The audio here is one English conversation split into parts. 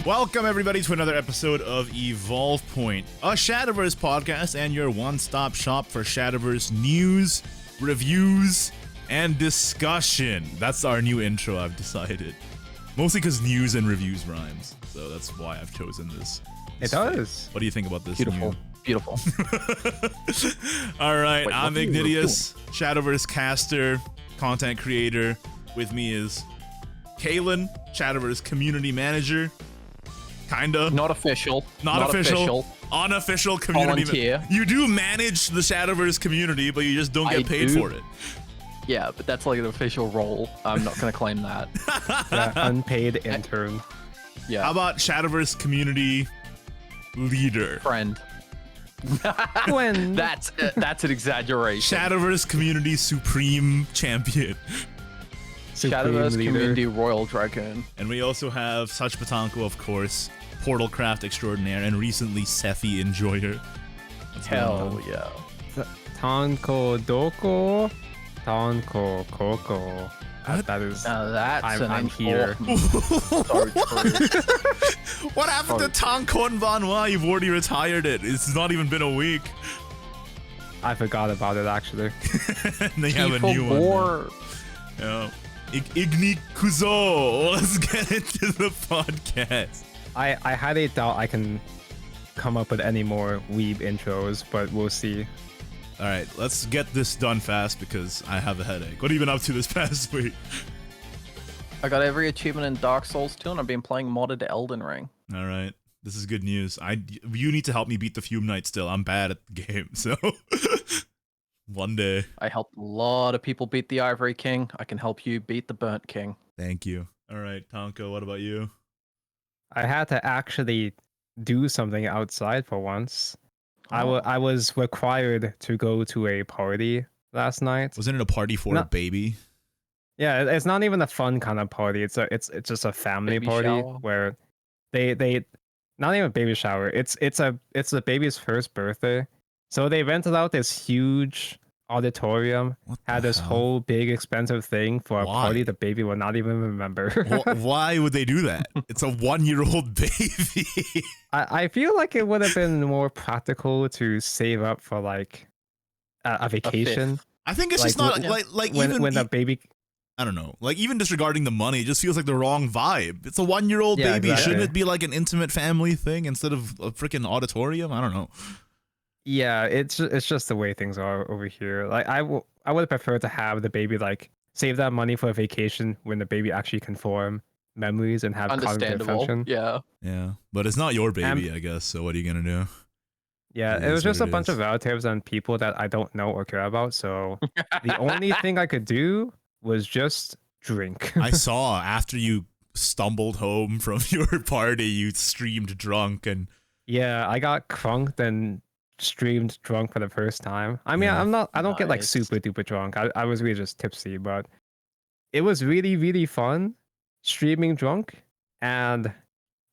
Welcome everybody to another episode of Evolve Point, a Shadowverse podcast and your one-stop shop for Shadowverse news, reviews, and discussion. That's our new intro, I've decided. Mostly because news and reviews rhymes, so that's why I've chosen this. It does. What do you think about this? Beautiful. Beautiful. All right, Wait, I'm Ignideus, Shadowverse caster, content creator. With me is Kalen, Shadowverse community manager. Kinda. Not official. Not official. Unofficial community. Volunteer. You do manage the Shadowverse community, but you just don't get paid for it. Yeah, but that's like an official role. I'm not gonna claim that. Unpaid intern. Yeah. How about Shadowverse community leader? Friend. When That's an exaggeration. Shadowverse community supreme champion. Shadowverse leader. community royal dragoon. And we also have Such Patanko, of course, Portalcraft extraordinaire, and recently Sephi enjoyer. What's going Hell on? yeah. Tanko Doko, Tanko Koko. What? That is. Now that's I'm here. So true. What happened to Tankon Vanwa? You've already retired it. It's not even been a week. I forgot about it actually. They have a new one. Yeah. Igni Kuzo. Let's get into the podcast. I highly doubt I can come up with any more weeb intros, but we'll see. All right, let's get this done fast because I have a headache. What have you been up to this past week? I got every achievement in Dark Souls 2 and I've been playing modded Elden Ring. All right, this is good news. You need to help me beat the Fume Knight still. I'm bad at the game, so one day. I helped a lot of people beat the Ivory King. I can help you beat the Burnt King. Thank you. All right, Tonko, what about you? I had to actually do something outside for once. I was required to go to a party last night. Wasn't it a party for a baby? Yeah, it's not even a fun kind of party. It's just a family Baby party shower? where they not even a baby shower. It's the baby's first birthday. So they rented out this huge auditorium, had this whole big expensive thing for a party the baby will not even remember. Why would they do that? It's a 1-year-old baby. I feel like it would have been more practical to save up for like a vacation. I think it's Like, just not like when even the baby. I don't know. Like even disregarding the money, it just feels like the wrong vibe. It's a 1-year-old Yeah, baby. exactly. Shouldn't it be like an intimate family thing instead of a freaking auditorium? I don't know. Yeah, it's just the way things are over here. Like I would have preferred to have the baby like save that money for a vacation when the baby actually can form memories and have cognitive Understandable. function. Yeah. Yeah, but it's not your baby, I guess. So what are you gonna do? Yeah, It it was is just what a it bunch is. of relatives and people that I don't know or care about. So the only thing I could do was just drink. I saw after you stumbled home from your party, you streamed drunk and Yeah, I got crunked and streamed drunk for the first time. I mean, Yeah. I don't get like Nice. super duper drunk. I was really just tipsy, but it was really, really fun streaming drunk. And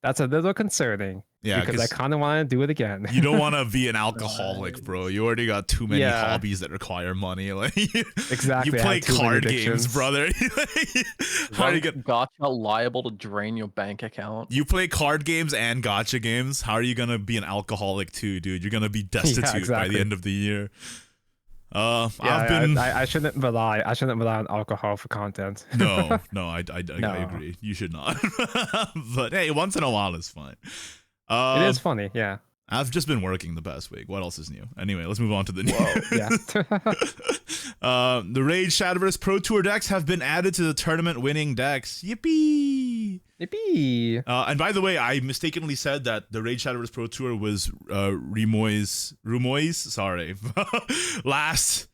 that's a little concerning yeah, because I kind of want to do it again. you don't want to be an alcoholic, bro. You already got too many Yeah. hobbies that require money. Like Exactly, you I play had too many card games, addictions. brother. How are you gonna? Gotcha liable to drain your bank account. You play card games and gotcha games. How are you gonna be an alcoholic too, dude? You're gonna be destitute by the exactly. end of the year. Yeah, I've been I shouldn't rely on alcohol for content. no, I No. agree. You should not. But hey, once in a while is fine. It is funny, yeah. I've just been working the past week. What else is new? Anyway, let's move on to the news. Yeah. The Raid Shadowverse Pro Tour decks have been added to the tournament-winning decks. Yippee! Yippee. And by the way, I mistakenly said that the Raid Shadowverse Pro Tour was Rumoy's last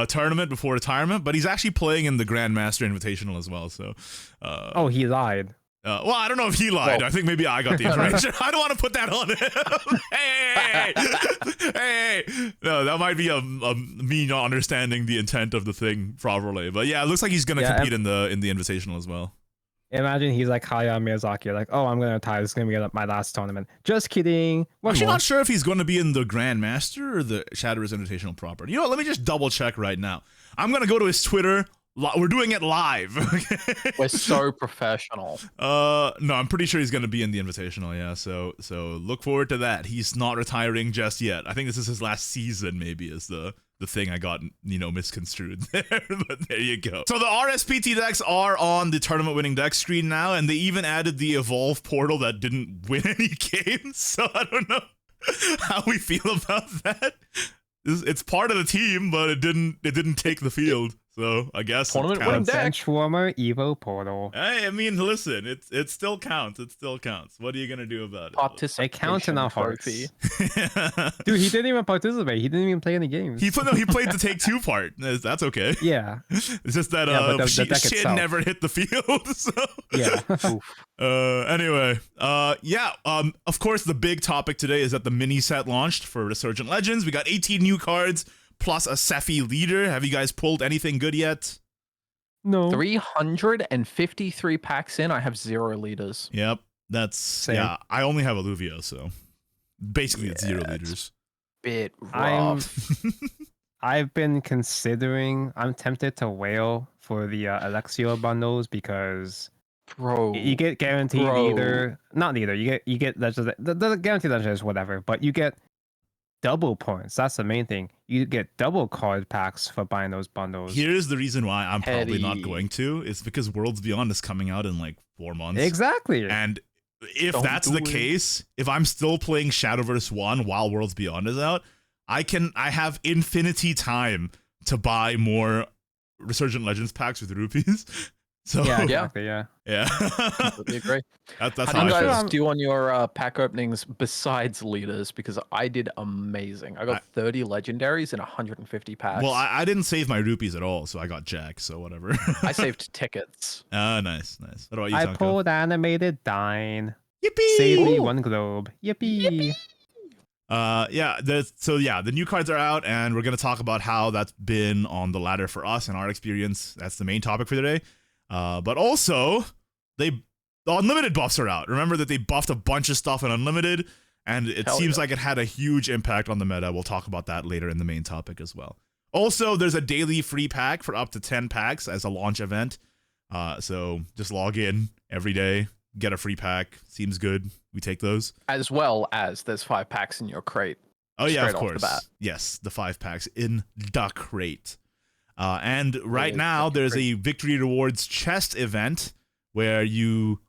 tournament before retirement, but he's actually playing in the Grandmaster Invitational as well. So, Oh, he lied. well, I don't know if he lied. Well- I think maybe I got the information. I don't want to put that on him. hey. No, that might be a me not understanding the intent of the thing properly. But yeah, it looks like he's gonna compete in the Invitational as well. Imagine he's like Hayao Miyazaki, like, oh, I'm gonna retire. This is gonna be my last tournament. Just kidding. I'm One actually more. not sure if he's going to be in the Grandmaster or the Shadowverse Invitational proper. You know what? Let me just double check right now. I'm going to go to his Twitter We're doing it live. We're so professional. No, I'm pretty sure he's gonna be in the Invitational. Yeah, so look forward to that. He's not retiring just yet. I think this is his last season. Maybe is the thing I got, misconstrued there. But there you go. So the RSPT decks are on the tournament winning deck screen now, and they even added the Evolve portal that didn't win any games. So I don't know how we feel about that. It's part of the team, but it didn't take the field. So I guess Tournament winning deck. Transformer Evo portal. Hey, I mean, listen, it still counts. It still counts. What are you gonna do about it? Participation It counts in our hearts. trophy. Dude, he didn't even participate. He didn't even play any games. He played the Take-Two part. That's okay. Yeah. It's just that Yeah, but the deck shit itself. never hit the field. So Yeah. anyway, of course the big topic today is that the mini set launched for Resurgent Legends. We got 18 new cards plus a Sephi leader. Have you guys pulled anything good yet? No. 353 packs in. I have 0 leaders. Yep. That's Same. yeah, I only have Alluvio, so basically it's 0 leaders. Bit rough. I've been considering. I'm tempted to whale for the Alexio bundles because Bro. you get guaranteed Bro. not neither. You get the guaranteed legendaries, whatever. But you get double points. That's the main thing. You get double card packs for buying those bundles. Here's the reason why I'm probably not Petty. going to. It's because Worlds Beyond is coming out in like 4 months. Exactly. And if Don't that's do the it. case, if I'm still playing Shadowverse 1 while Worlds Beyond is out, I have infinity time to buy more Resurgent Legends packs with rupees. So Yeah, exactly. Yeah. yeah. Completely agree. that's How how do you I feel. guys do on your pack openings besides leaders? Because I did amazing. I got 30 legendaries and 150 packs. Well, I didn't save my rupees at all, so I got Jack, so whatever. I saved tickets. Nice. What about you, I Tonko? pulled animated Dine. Yippee! Save me Ooh. one globe. Yippee. The new cards are out, and we're gonna talk about how that's been on the ladder for us and our experience. That's the main topic for today. But also, the unlimited buffs are out. Remember that they buffed a bunch of stuff in unlimited, and it Hell seems yeah. like it had a huge impact on the meta. We'll talk about that later in the main topic as well. Also, there's a daily free pack for up to 10 packs as a launch event. So just log in every day, get a free pack. Seems good. We take those. As well as there's 5 packs in your crate. Oh yeah, of Straight off the course. bat. Yes, the 5 packs in the crate. And right is now the there's crate. a Victory Rewards chest event where you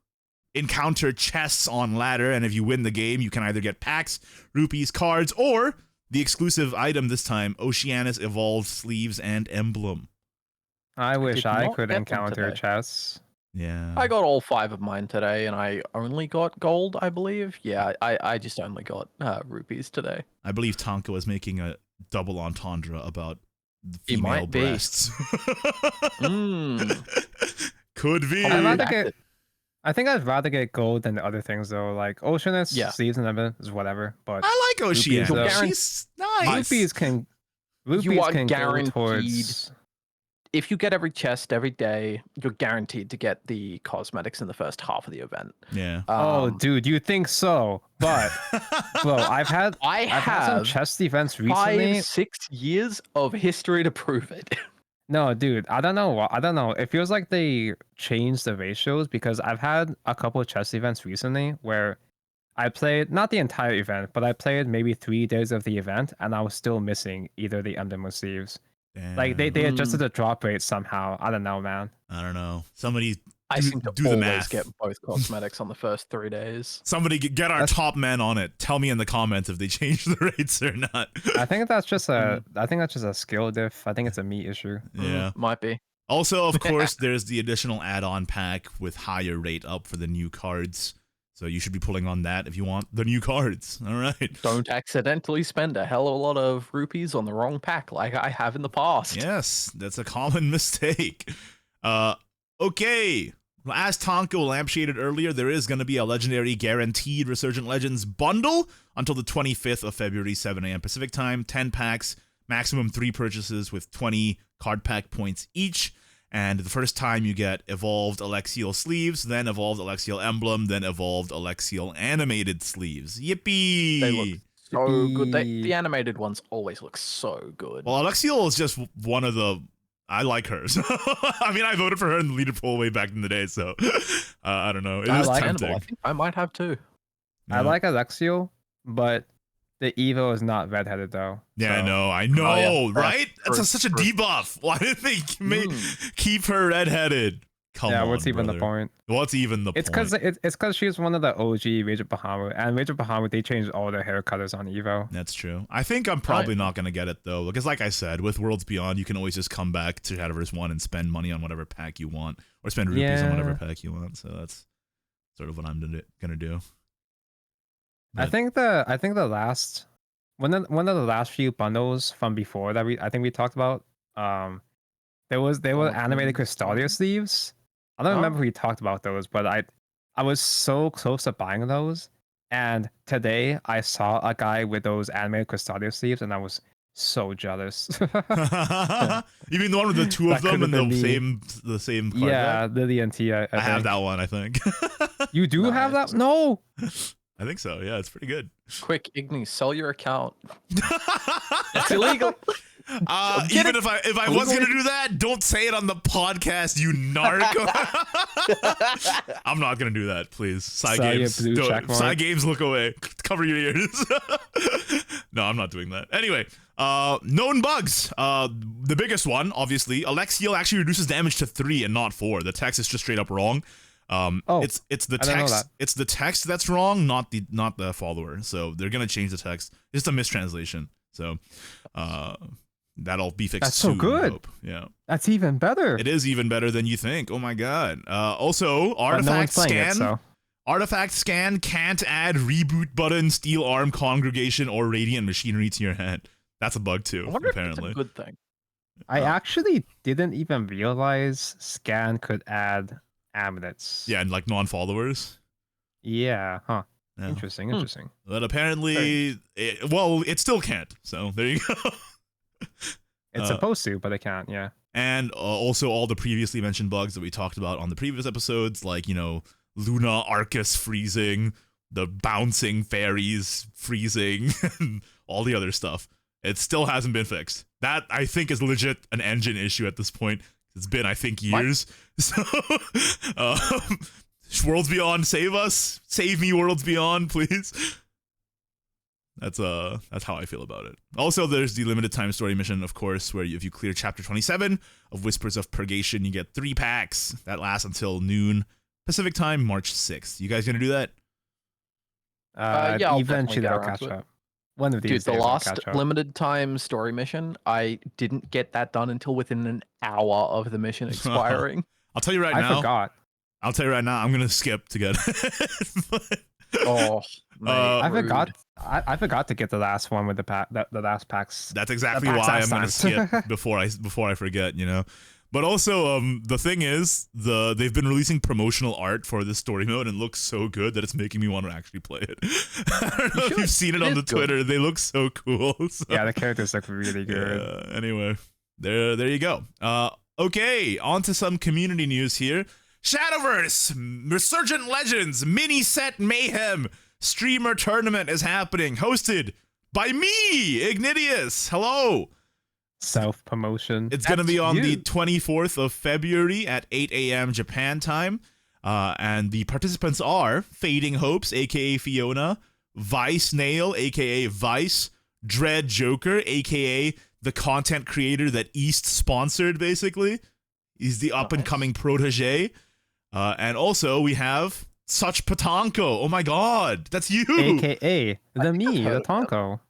encounter chests on ladder, and if you win the game, you can either get packs, rupees, cards, or the exclusive item this time, Oceanus Evolved Sleeves and Emblem. I wish did I not could get them encounter today. chests. Yeah. I got all 5 of mine today, and I only got gold, I believe. Yeah, I just only got rupees today. I believe Tonka was making a double entendre about the He female might be. breasts. Could be. I'd rather Back get. it. I think I'd rather get gold than the other things though. Like Oceanus, Yeah. Sleeves, and everything is whatever. But I like Oceanus. Rupees, though. She's nice. rupees can. Rupees are can go guaranteed towards. If you get every chest every day, you're guaranteed to get the cosmetics in the first half of the event. Yeah. Oh, Um, dude, you think so? But bro, I've had I I've had some have chest events recently. 5-6 years of history to prove it. No, dude, I don't know. I don't know. It feels like they changed the ratios because I've had a couple of chess events recently where I played not the entire event, but I played maybe 3 days of the event and I was still missing either the emblem or sleeves. Like they Damn. adjusted the drop rate somehow. I don't know, man. I don't know. Somebody I do, seem to do the always math. get both cosmetics on the first 3 days. Somebody get our That's- top men on it. Tell me in the comments if they changed the rates or not. I think that's just a skill diff. I think it's a me issue. Yeah. Might be. Also, of course, there's the additional add-on pack with higher rate up for the new cards. So you should be pulling on that if you want the new cards. All right. Don't accidentally spend a hell of a lot of rupees on the wrong pack like I have in the past. Yes, that's a common mistake. Okay. As Tonko lampshaded earlier, there is going to be a legendary guaranteed Resurgent Legends bundle until the 25th of February, 7 a.m. Pacific time. 10 packs, maximum 3 purchases with 20 card pack points each. And the first time you get Evolved Alexial Sleeves, then Evolved Alexial Emblem, then Evolved Alexial Animated Sleeves. Yippee! They look so good. Yippee. The animated ones always look so good. Well, Alexial is just one of the, I like her. So, I mean, I voted for her in the leader poll way back in the day. So I don't know. It is tempting. I think I might have too. I like Alexiel, but the Evo is not redheaded though. Yeah, so. I know, Oh, yeah. right? That's such a debuff. Why did they keep her redheaded? Come on, what's even brother. the point? What's even the point? It's because she's one of the OG Resurgent Bahamut, and Resurgent Bahamut, they changed all their hair colors on Evo. That's true. I think I'm probably not gonna get it though, because like I said, with Worlds Beyond, you can always just come back to Shadowverse 1 and spend money on whatever pack you want, or spend rupees on whatever pack you want. So that's sort of what I'm gonna do. But I think the last one of the last few bundles from before that I think we talked about, they were animated Custodia sleeves. I don't remember if we talked about those, but I was so close to buying those, and today I saw a guy with those animated Custodia sleeves, and I was so jealous. You mean the one with the two of them in the same card? Yeah, Lily and T. I have that one, I think. You do have that? No. I think so. Yeah, it's pretty good. Quick, Igni, sell your account. It's illegal. Even if I was gonna do that, don't say it on the podcast, you narc. I'm not gonna do that, please. Side games, look away. Cover your ears. No, I'm not doing that. Anyway, known bugs. The biggest one, obviously, Alexiel actually reduces damage to 3 and not 4. The text is just straight up wrong. It's the text. It's the text that's wrong, not the follower. So they're gonna change the text. It's a mistranslation. So, that'll be fixed. That's soon, so good. I hope. Yeah, that's even better. It is even better than you think. Oh my god. Also, artifact scan. Artifact scan can't add reboot button, steel arm congregation, or radiant machinery to your hand. That's a bug too. I wonder apparently, if it's a good thing. I actually didn't even realize scan could add amulets. Yeah, and like non-followers. Yeah, huh. Yeah. Interesting. But apparently, it still can't. So there you go. It's supposed to, but it can't. Yeah. And also all the previously mentioned bugs that we talked about on the previous episodes, like, Luna Arcus freezing, the bouncing fairies freezing, and all the other stuff. It still hasn't been fixed. That, I think, is legit an engine issue at this point. It's been, I think, years. What? So, Worlds Beyond, save us. Save me, Worlds Beyond, please. That's how I feel about it. Also, there's the limited time story mission, of course, where if you clear chapter 27 of Whispers of Purgation, you get 3 packs that last until noon Pacific time, March 6th. You guys gonna do that? Yeah, eventually I'll catch up. One of these. Dude, the last limited time story mission, I didn't get that done until within an hour of the mission expiring. I'll tell you right now. I forgot. I'll tell you right now. I'm gonna skip to get it. I forgot to get the last one with the last packs. That's exactly why I'm gonna skip before I forget. But also, the thing is, they've been releasing promotional art for this story mode, and it looks so good that it's making me want to actually play it. I don't know if you've seen it on the Twitter. They look so cool. So. Yeah, the characters look really good. Anyway, there you go. Okay, on to some community news here. Shadowverse Resurgent Legends Mini Set Mayhem streamer tournament is happening, hosted by me, Ignideus. Hello. Self-promotion. It's going to be on the 24th of February at 8 a.m. Japan time. And the participants are Fading Hopes, a.k.a. Fiona, Vice Nail, a.k.a. Vice, Dread Joker, a.k.a. the content creator that East sponsored, basically. He's the up-and-coming protege. And also, we have Such Patanko. Oh my god, that's you! A.k.a. the Tonko.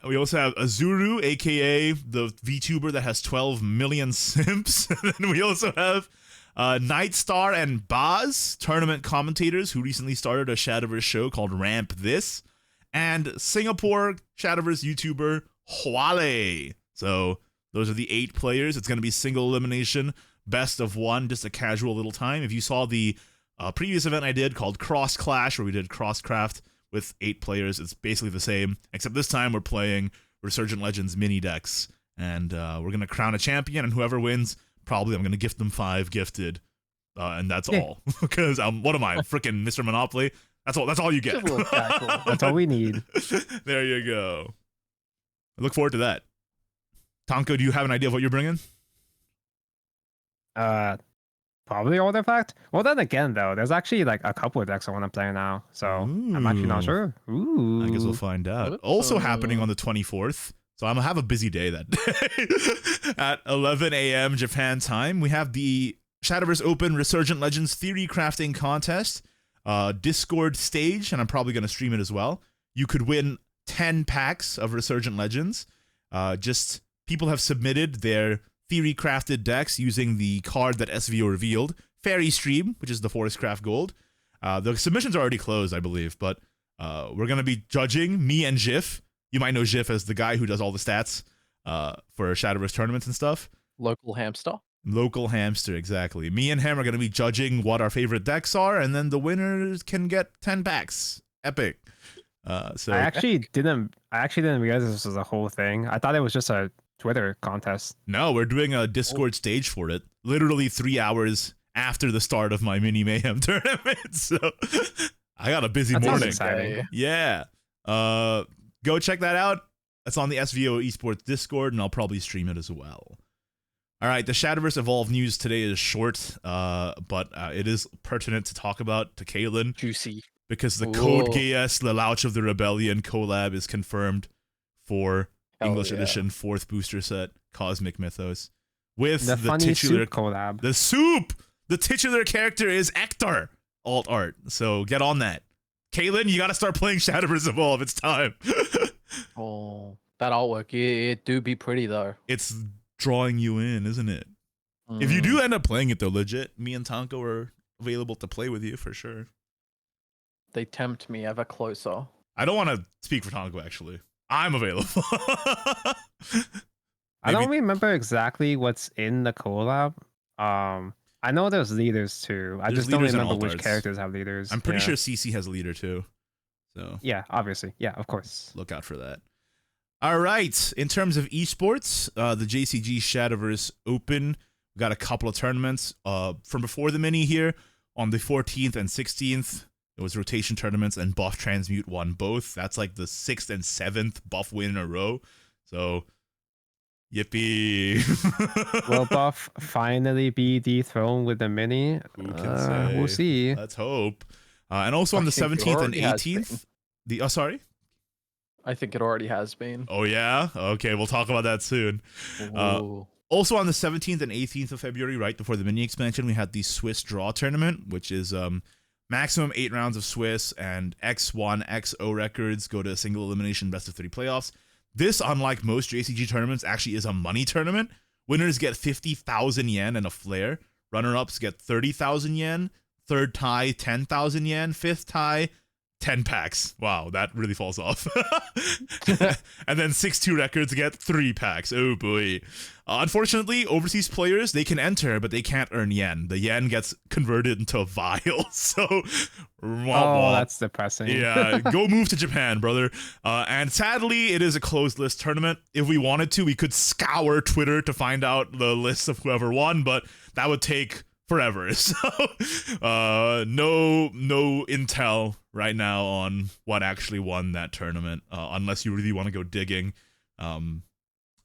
We also have Azuru, aka the VTuber that has 12 million simps. And then we also have Nightstar and Baz, tournament commentators who recently started a Shadowverse show called Ramp This, and Singapore Shadowverse YouTuber Huale. So those are the 8 players. It's going to be single elimination, best of 1, just a casual little time. If you saw the previous event I did called Cross Clash, where we did Crosscraft with 8 players, it's basically the same, except this time we're playing Resurgent Legends mini decks, and we're gonna crown a champion, and whoever wins, probably I'm gonna gift them 5 gifted, and that's all. Because what am I, freaking Mr. Monopoly? That's all you get. That's all we need. There you go. I look forward to that. Tonko, do you have an idea of what you're bringing? Probably Artifact. Well, then again, though, there's actually like a couple of decks I want to play now, so I'm actually not Ooh. sure. Ooh. I guess we'll find out. Also happening on the 24th. So I'm gonna have a busy day that day. At 11 a.m. Japan time, we have the Shadowverse Open Resurgent Legends Theorycrafting contest, Discord stage, and I'm probably gonna stream it as well. You could win 10 packs of Resurgent Legends. Just people have submitted their theory crafted decks using the card that SVO revealed, Fairy Stream, which is the Forestcraft Gold. The submissions are already closed, I believe, but we're going to be judging, me and Jif. You might know Jif as the guy who does all the stats for Shadowverse tournaments and stuff. Local hamster. Local hamster, exactly. Me and him are going to be judging what our favorite decks are, and then the winners can get 10 packs. Epic. So I actually didn't realize this was a whole thing. I thought it was just a Twitter contest. No, we're doing a Discord stage for it. Literally 3 hours after the start of my Mini Mayhem tournament. So I got a busy morning. Exciting. Yeah. Go check that out. That's on the SVO Esports Discord, and I'll probably stream it as well. All right, the Shadowverse Evolve news today is short, but it is pertinent to talk about to Kaylin. Juicy. Because the Code Geass, the Louch of the Rebellion collab is confirmed for English Edition 4th booster set, Cosmic Mythos. With the titular collab. The soup! The titular character is Ector alt art. So get on that. Kaylin, you gotta start playing Shadowverse Evolve. It's time. Oh, that artwork, it do be pretty though. It's drawing you in, isn't it? If you do end up playing it though, legit, me and Tonko are available to play with you for sure. They tempt me ever closer. I don't want to speak for Tonko, actually. I'm available. I don't remember exactly what's in the collab. I know there's leaders too. I just don't remember which characters have leaders. I'm pretty sure CC has a leader too. So yeah, obviously. Yeah, of course. Look out for that. All right. In terms of esports, the JCG Shadowverse Open, we got a couple of tournaments from before the mini here on the 14th and 16th. It was rotation tournaments, and Buff Transmute won both. That's like the 6th and 7th Buff win in a row. So, yippee. Will Buff finally be dethroned with the mini? Who can say? We'll see. Let's hope. And also on the 17th and 18th. Sorry? I think it already has been. Oh, yeah? Okay, we'll talk about that soon. Also on the 17th and 18th of February, right before the mini expansion, we had the Swiss Draw tournament, which is maximum 8 rounds of Swiss, and X1, XO records go to a single elimination best of 3 playoffs. This, unlike most JCG tournaments, actually is a money tournament. Winners get 50,000 yen and a flare. Runner-ups get 30,000 yen. Third tie, 10,000 yen. Fifth tie, 10 packs. Wow, that really falls off. And then 6-2 records get 3 packs. Oh boy. Unfortunately, overseas players, they can enter, but they can't earn yen. The yen gets converted into vials. So, that's depressing. Yeah, go move to Japan, brother. And sadly, it is a closed list tournament. If we wanted to, we could scour Twitter to find out the list of whoever won, but that would take forever. So, no intel right now on what actually won that tournament, unless you really want to go digging.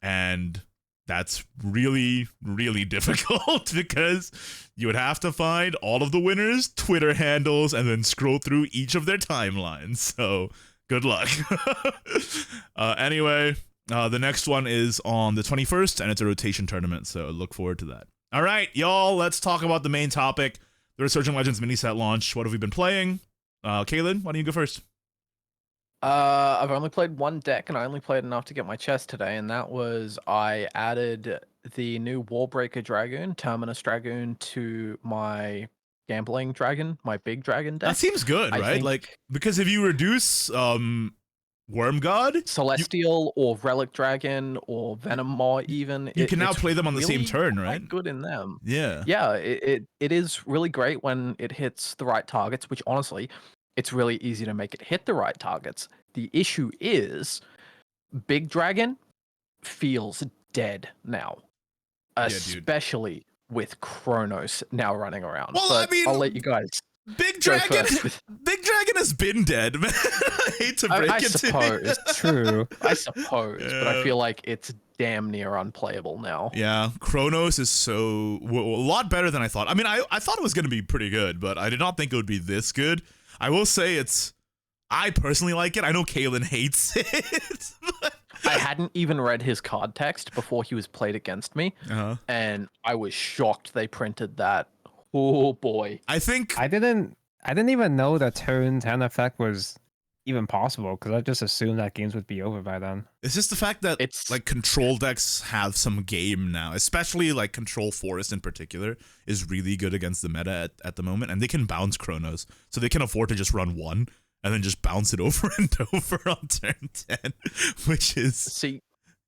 And that's really, really difficult because you would have to find all of the winners' Twitter handles and then scroll through each of their timelines. So good luck. Anyway, the next one is on the 21st, and it's a rotation tournament, so look forward to that. All right, y'all, let's talk about the main topic, the Resurgent Legends Mini Set launch. What have we been playing? Kaylin, why don't you go first? I've only played one deck, and I only played enough to get my chest today, and that was I added the new Wallbreaker Dragoon, Terminus Dragoon, to my Gambling Dragon, my big dragon deck. That seems good, right? Like, because if you reduce Worm God, Celestial, or Relic Dragon, or Venom Maw, even you can now play them on the same turn, right? Good in them. Yeah. Yeah, it is really great when it hits the right targets, which honestly, it's really easy to make it hit the right targets. The issue is Big Dragon feels dead now, especially with Kronos now running around. Well, but I mean, I'll let you guys. Big Dragon has been dead, man. I hate to break I it to suppose. you. True. I suppose, but I Yeah. feel like it's damn near unplayable now. Yeah, Chronos is so a lot better than I thought. I mean, I thought it was going to be pretty good, but I did not think it would be this good. I will say I personally like it. I know Kalen hates it. I hadn't even read his card text before he was played against me, and I was shocked they printed that. Oh boy. I think I didn't even know the turn 10 effect was even possible because I just assumed that games would be over by then. it's just the fact that It's- like control decks have some game now, especially like Control Forest in particular is really good against the meta at the moment, and they can bounce Chronos, so they can afford to just run one and then just bounce it over and over on turn 10, which is See,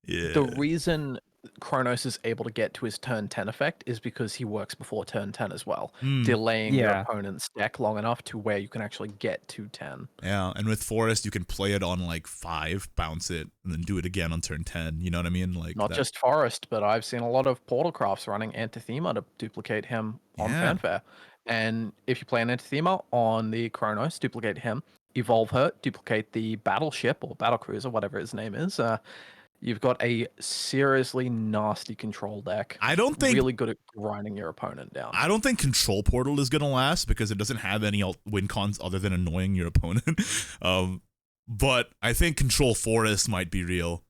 yeah. the reason Kronos is able to get to his turn 10 effect is because he works before turn 10 as well, delaying your Yeah. opponent's deck long enough to where you can actually get to 10. Yeah, and with Forest, you can play it on like 5, bounce it, and then do it again on turn 10. You know what I mean? Like Not that. just Forest, but I've seen a lot of Portal Crafts running Antithema to duplicate him on Yeah. Fanfare. And if you play an Antithema on the Kronos, duplicate him, evolve her, duplicate the battleship or battlecruiser, whatever his name is. You've got a seriously nasty control deck. I don't think really good at grinding your opponent down. I don't think Control Portal is gonna last because it doesn't have any win cons other than annoying your opponent. But I think Control Forest might be real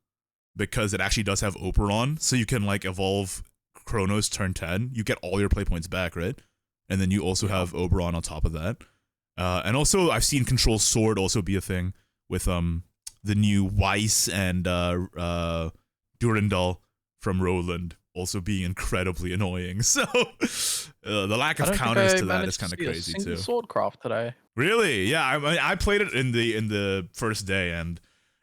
because it actually does have Operon, so you can like evolve Chronos turn 10. You get all your play points back, right? And then you also have Oberon on top of that. And also I've seen Control Sword also be a thing with the new Weiss and Durandal from Roland also being incredibly annoying. So the lack of counters to that is kind of crazy too. Swordcraft today. Really? Yeah, I played it in the first day, and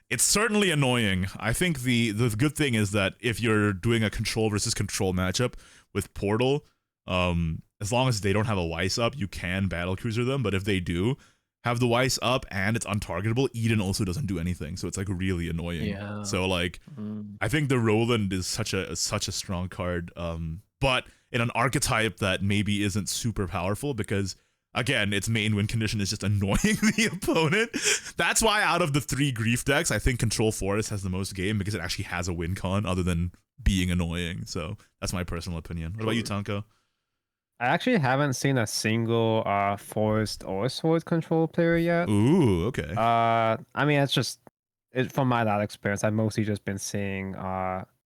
it's certainly annoying. I think the good thing is that if you're doing a control versus control matchup with Portal, as long as they don't have a Weiss up, you can battlecruiser them. But if they do have the Weiss up and it's untargetable, Eden also doesn't do anything, so it's like really annoying. Yeah. So like, I think the Roland is such a strong card, but in an archetype that maybe isn't super powerful because again, its main win condition is just annoying the opponent. That's why out of the 3 grief decks, I think Control Forest has the most game because it actually has a win con other than being annoying. So that's my personal opinion. What about you, Tonko? I actually haven't seen a single Forest or Sword control player yet. Ooh, okay. I mean, it's just from my last experience, I've mostly just been seeing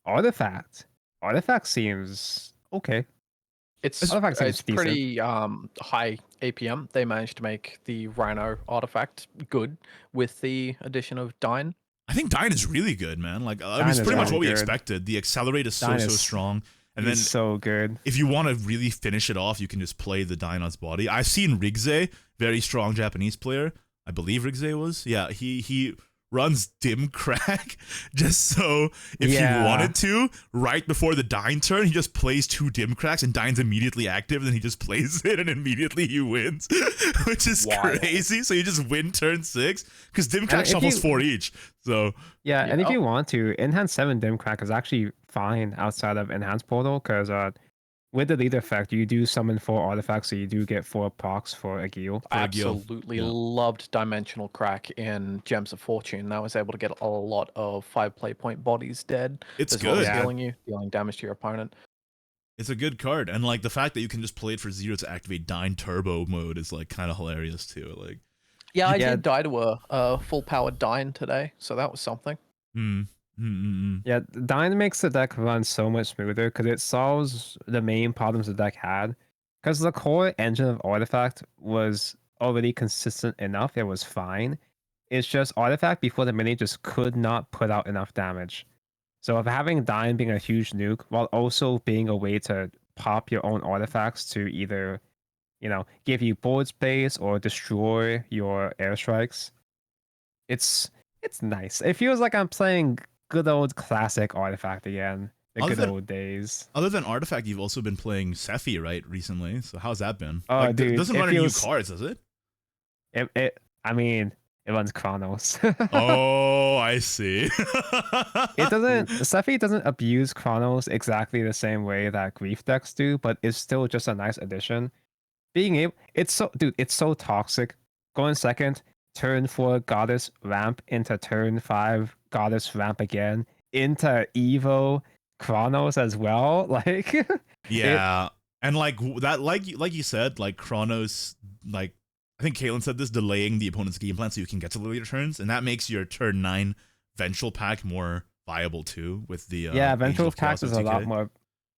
Artifact. Artifact seems okay. It's Artifact seems it's pretty high APM. They managed to make the Rhino artifact good with the addition of Dine. I think Dine is really good, man. Like, I mean, Dine it's is pretty much really what we good. expected. The Accelerate is Dine so is- strong. And then It's so good. if you want to really finish it off, you can just play the Dine on its body. I've seen Rigze, very strong Japanese player. I believe Rigze was. Yeah, he runs Dim Crack just so if he wanted to, right before the Dine turn, he just plays 2 Dim Cracks and Dine's immediately active, and then he just plays it and immediately he wins, which is Wild. crazy. So you just win turn 6 because Dim Crack if shuffles you- 4 each. So Yeah, and if Yeah. you want to, Enhance 7 Dim Crack is actually fine outside of Enhance Portal because with the lead effect, you do summon 4 artifacts, so you do get 4 procs for a Gil. I a Gil, absolutely yeah. loved Dimensional Crack in Gems of Fortune. That was able to get a lot of 5 play point bodies dead. it's as well good. as healing you, dealing damage to your opponent. It's a good card, and like the fact that you can just play it for 0 to activate Dine Turbo mode is like kind of hilarious too. Like, Yeah, I Yeah. did die to a full powered Dine today, so that was something. Yeah, Dine makes the deck run so much smoother because it solves the main problems the deck had. Because the core engine of Artifact was already consistent enough, it was fine. It's just Artifact before the mini just could not put out enough damage. So if having Dine being a huge nuke while also being a way to pop your own artifacts to either, give you board space or destroy your airstrikes, it's nice. It feels like I'm playing good old classic Artifact again. The Other good than- old days. other than Artifact, you've also been playing Sephi, right, recently? So how's that been? Oh, like, it dude, doesn't it run any new feels- cards, does it? I mean, it runs Chronos. Oh, I see. It doesn't. Sephi doesn't abuse Chronos exactly the same way that Grief decks do, but it's still just a nice addition. Being able, it's so toxic. Going second, turn 4 Goddess ramp into turn 5 Goddess ramp again into Evo Chronos as well. Like, Yeah, and like that, like you said, like Chronos, like I think Caitlin said this, delaying the opponent's game plan so you can get to the later turns, and that makes your turn 9 Vengeful Pact more viable too. With the Vengeful Pact is a lot more.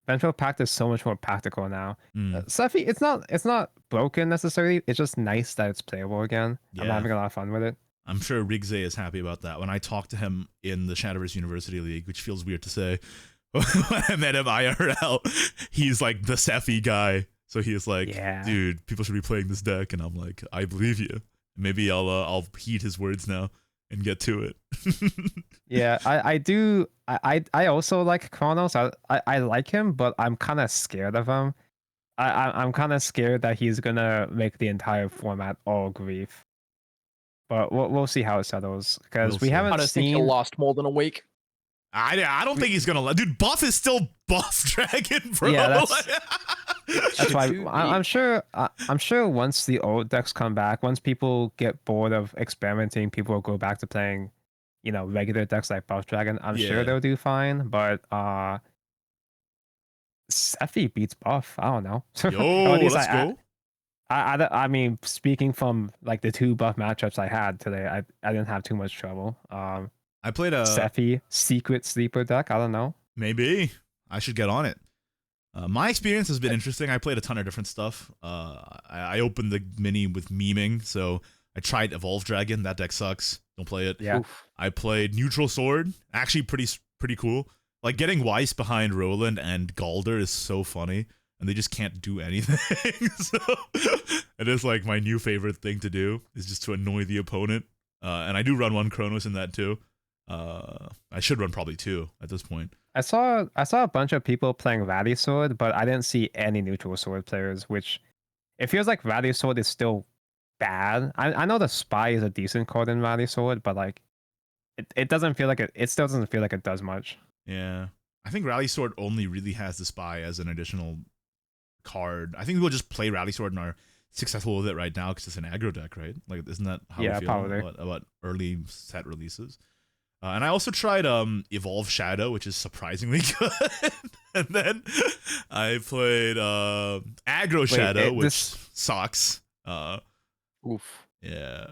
Vengeful Pact is so much more practical now. Sephi, it's not broken necessarily. It's just nice that it's playable again. Yeah. I'm having a lot of fun with it. I'm sure Rigze is happy about that. When I talked to him in the Shadowverse University League, which feels weird to say, when I met him IRL, he's like the Sephi guy. So he's like, dude, people should be playing this deck, and I'm like, I believe you. Maybe I'll heed his words now and get to it. Yeah, I do. I also like Chronos. I like him, but I'm kind of scared of him. I'm kind of scared that he's gonna make the entire format all grief. But we'll see how it settles, because we haven't I don't seen. think he'll last more than a week. I don't think he's gonna. Dude, buff is still buff dragon, bro. Yeah, that's why I'm sure. I'm sure once the old decks come back, once people get bored of experimenting, people will go back to playing, regular decks like Buff Dragon. I'm sure they'll do fine, but Sephi beats Buff. I don't know. Yo, let's go. I mean, speaking from like the 2 buff matchups I had today, I didn't have too much trouble. I played a Sephi secret sleeper deck. I don't know. Maybe I should get on it. My experience has been interesting. I played a ton of different stuff. I opened the mini with memeing, so I tried Evolve Dragon. That deck sucks. Don't play it. Yeah. Oof. I played Neutral Sword. Actually, pretty cool. Like getting Weiss behind Roland and Galder is so funny, and they just can't do anything. So it is like my new favorite thing to do is just to annoy the opponent. And I do run 1 Chronos in that too. I should run probably 2 at this point. I saw a bunch of people playing Rally Sword, but I didn't see any Neutral Sword players, which it feels like Rally Sword is still bad. I know the Spy is a decent card in Rally Sword, but like it doesn't feel like it still doesn't feel like it does much. Yeah. I think Rally Sword only really has the Spy as an additional card. I think we'll just play Rally Sword and are successful with it right now because it's an aggro deck, right? Like, isn't that how we feel about early set releases? And I also tried Evolve Shadow, which is surprisingly good. And then I played Aggro Shadow, which sucks. Oof. Yeah.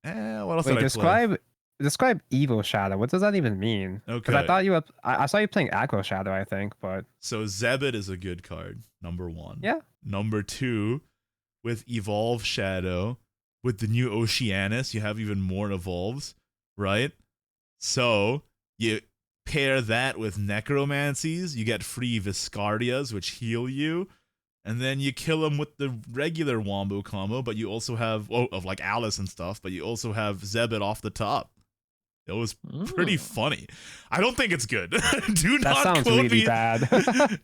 What else did I play? Describe Evo Shadow. What does that even mean? Okay. Because I thought I saw you playing Aggro Shadow, I think, but so Zebit is a good card. Number 1. Yeah. Number 2, with Evolve Shadow, with the new Oceanus, you have even more evolves, right? So you pair that with Necromancies, you get free Viscardias, which heal you, and then you kill them with the regular Wombo combo, but you also have, of like Alice and stuff, but you also have Zebit off the top. It was pretty funny. I don't think it's good. That sounds really bad.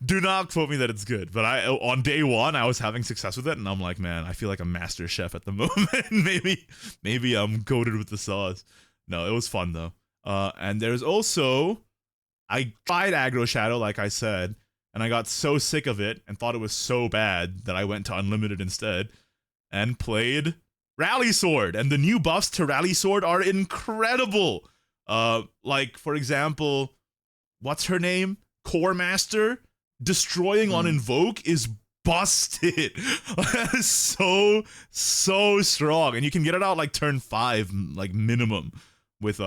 Do not quote me that it's good. But on day 1, I was having success with it, and I'm like, man, I feel like a master chef at the moment. maybe I'm goated with the sauce. No, it was fun though. And there's also, I tried Aggro Shadow, like I said, and I got so sick of it and thought it was so bad that I went to Unlimited instead and played Rally Sword. And the new buffs to Rally Sword are incredible. Like, for example, what's her name? Core Master destroying on Invoke is busted. so strong, and you can get it out like turn 5, like minimum, with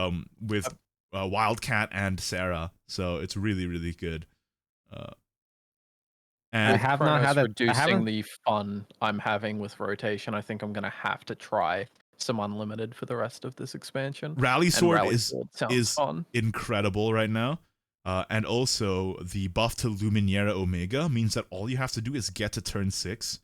Wildcat and Sarah. So it's really good. And I have not had reducing the fun I'm having with rotation. I think I'm gonna have to try some Unlimited for the rest of this expansion. Rally Sword is fun. incredible right now. And also the buff to Luminera Omega means that all you have to do is get to turn 6.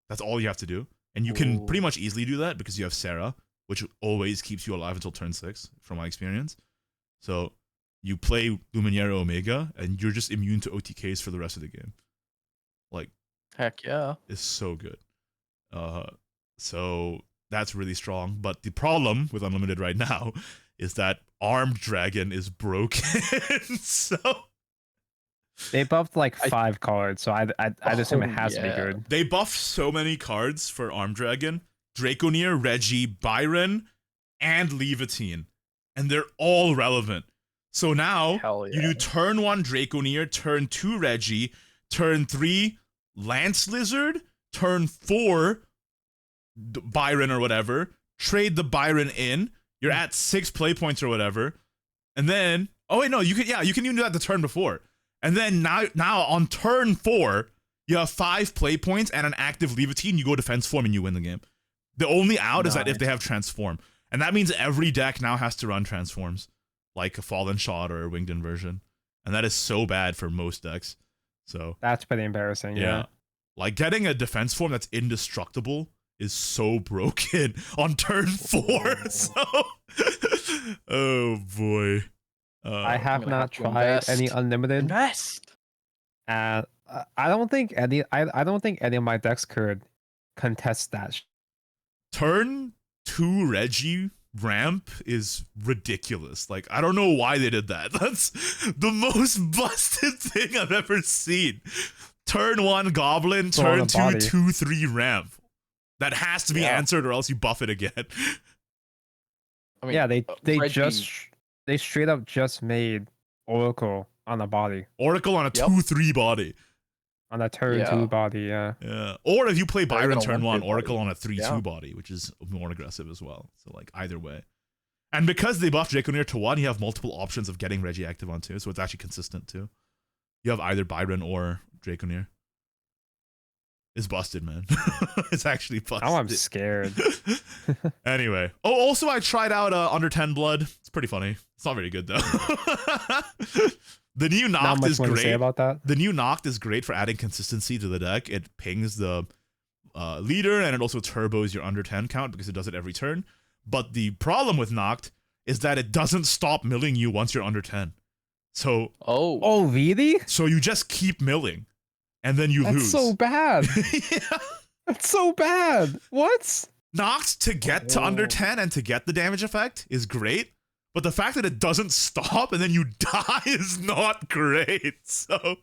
That's all you have to do. And you can pretty much easily do that because you have Sarah, which always keeps you alive until turn 6, from my experience. So you play Luminera Omega, and you're just immune to OTKs for the rest of the game. Like, heck yeah. It's so good. So that's really strong. But the problem with Unlimited right now is that Armed Dragon is broken. So they buffed like 5 cards, so I'd assume it has to be good. They buffed so many cards for Armed Dragon Draconeer, Reggie, Byron, and Levitine. And they're all relevant. So now you do turn 1 Draconeer, turn 2 Reggie, turn 3 Lance Lizard, turn 4 Byron or whatever, trade the Byron in, you're at 6 play points or whatever, and then, oh wait, no, you can even do that the turn before. And then now on turn 4, you have 5 play points and an active Levitine, you go defense form and you win the game. The only out is that if they have transform. And that means every deck now has to run transforms, like a Fallen Shot or a Winged Inversion. And that is so bad for most decks. So that's pretty embarrassing, yeah. Like getting a defense form that's indestructible is so broken on turn 4. So oh boy. I have not tried any unlimited. Invest. I don't think any of my decks could contest that. Turn 2 Reggie ramp is ridiculous. Like, I don't know why they did that. That's the most busted thing I've ever seen. Turn 1 Goblin, turn 2 2/3 ramp. That has to be answered or else you buff it again. I mean, yeah, they straight up just made Oracle on a body. Oracle on a 2/3 body. On a turn 2 body, yeah. Or if you play Byron turn 1, Oracle on a 3/2 body, which is more aggressive as well. So like either way. And because they buffed Draconeer to 1, you have multiple options of getting Reggie active on 2, so it's actually consistent too. You have either Byron or Draconeer. It's busted, man. It's actually busted. Now I'm scared. Anyway. Oh, also I tried out Under 10 Blood. It's pretty funny. It's not very good though. The new Noct is great. Say about that. The new Noct is great for adding consistency to the deck. It pings the leader and it also turbos your under 10 count because it does it every turn. But the problem with Noct is that it doesn't stop milling you once you're under 10. So oh really? So you just keep milling and then you lose. That's so bad. That's so bad. What? Noct to get to under 10 and to get the damage effect is great. But the fact that it doesn't stop and then you die is not great. So,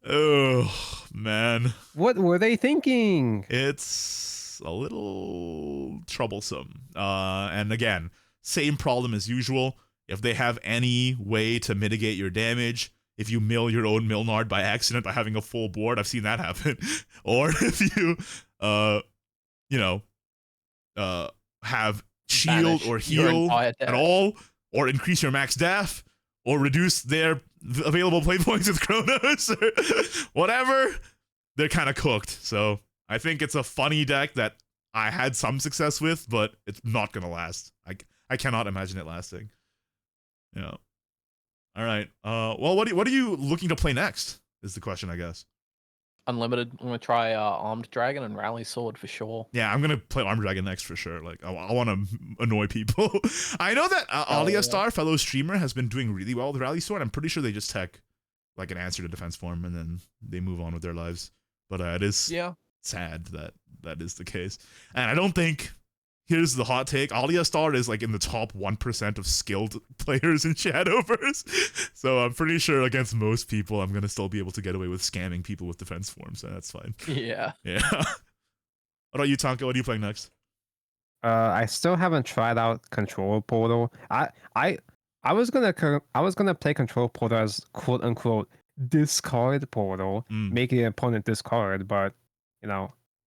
oh, man. What were they thinking? It's a little troublesome. And again, same problem as usual. If they have any way to mitigate your damage, if you mill your own Milnard by accident by having a full board, I've seen that happen. Or if you, have shield or heal at all, or increase your max def, or reduce their available play points with Chronos, or whatever, they're kind of cooked. So I think it's a funny deck that I had some success with, but it's not gonna last. I cannot imagine it lasting. Yeah. All right. Well, what are you looking to play next? Is the question, I guess. Unlimited. I'm gonna try Armed Dragon and Rally Sword for sure. Yeah, I'm gonna play Armed Dragon next for sure. Like, I want to annoy people. I know that Alia Star, fellow streamer, has been doing really well with Rally Sword. I'm pretty sure they just tech like an answer to defense form and then they move on with their lives. But it is sad that that is the case. And I don't think. Here's the hot take. Alia Star is like in the top 1% of skilled players in Shadowverse. So I'm pretty sure against most people, I'm going to still be able to get away with scamming people with defense forms. So that's fine. Yeah. Yeah. What about you, Tonka? What are you playing next? I still haven't tried out Control Portal. I was gonna play Control Portal as quote unquote discard portal, making an opponent discard, but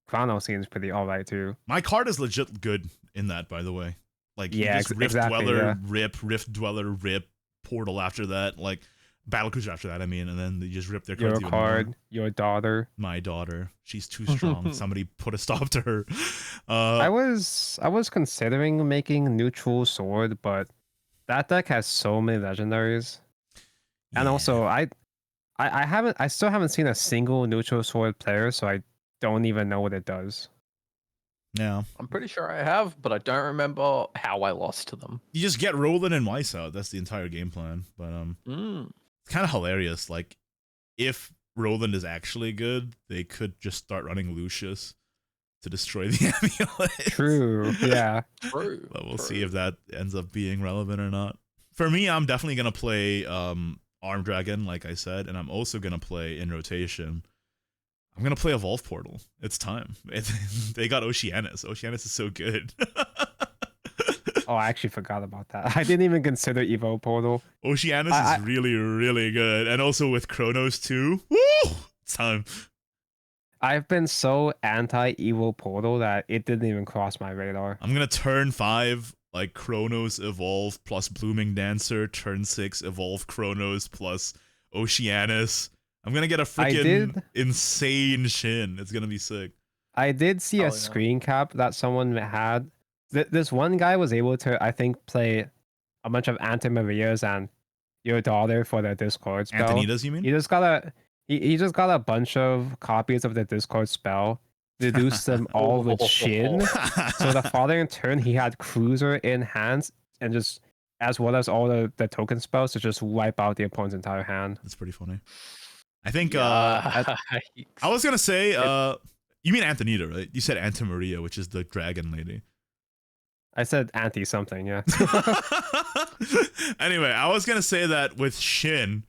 Chrono seems pretty alright too. My card is legit good in that, by the way. Like, yeah, Rift Dweller, rip, Rift Dweller, rip, Portal after that, like Battlecruiser after that, I mean, and then they just rip their cards. Your card, your daughter. My daughter. She's too strong. Somebody put a stop to her. I was considering making Neutral Sword, but that deck has so many legendaries. Yeah. And also I still haven't seen a single Neutral Sword player, so I don't even know what it does. Yeah. I'm pretty sure I have, but I don't remember how I lost to them. You just get Roland and Weiss out. That's the entire game plan. But it's kind of hilarious. Like, if Roland is actually good, they could just start running Lucius to destroy the amulet. True. Yeah. True. But we'll see if that ends up being relevant or not. For me, I'm definitely gonna play Armed Dragon, like I said, and I'm also gonna play in rotation. I'm gonna play Evolve Portal. It's time. They got Oceanus. Oceanus is so good. Oh, I actually forgot about that. I didn't even consider Evo Portal. Oceanus is really, really good. And also with Chronos too. Woo! It's time. I've been so anti-Evo Portal that it didn't even cross my radar. I'm gonna turn 5 like Chronos Evolve plus Blooming Dancer, turn 6 Evolve Chronos plus Oceanus. I'm gonna get a freaking insane Shin. It's gonna be sick. I did see a screen cap that someone had. This one guy was able to, I think, play a bunch of Antimarias and Your Daughter for the Discord spell. Antonidas, you mean? He just got a bunch of copies of the Discord spell, reduced them all with Shin. So the following turn, he had Cruiser in hands, and just as well as all the token spells to just wipe out the opponent's entire hand. That's pretty funny. I think I was gonna say you mean Antonita, right? You said Antamaria, which is the dragon lady. I said anti something, yeah. Anyway, I was gonna say that with Shin,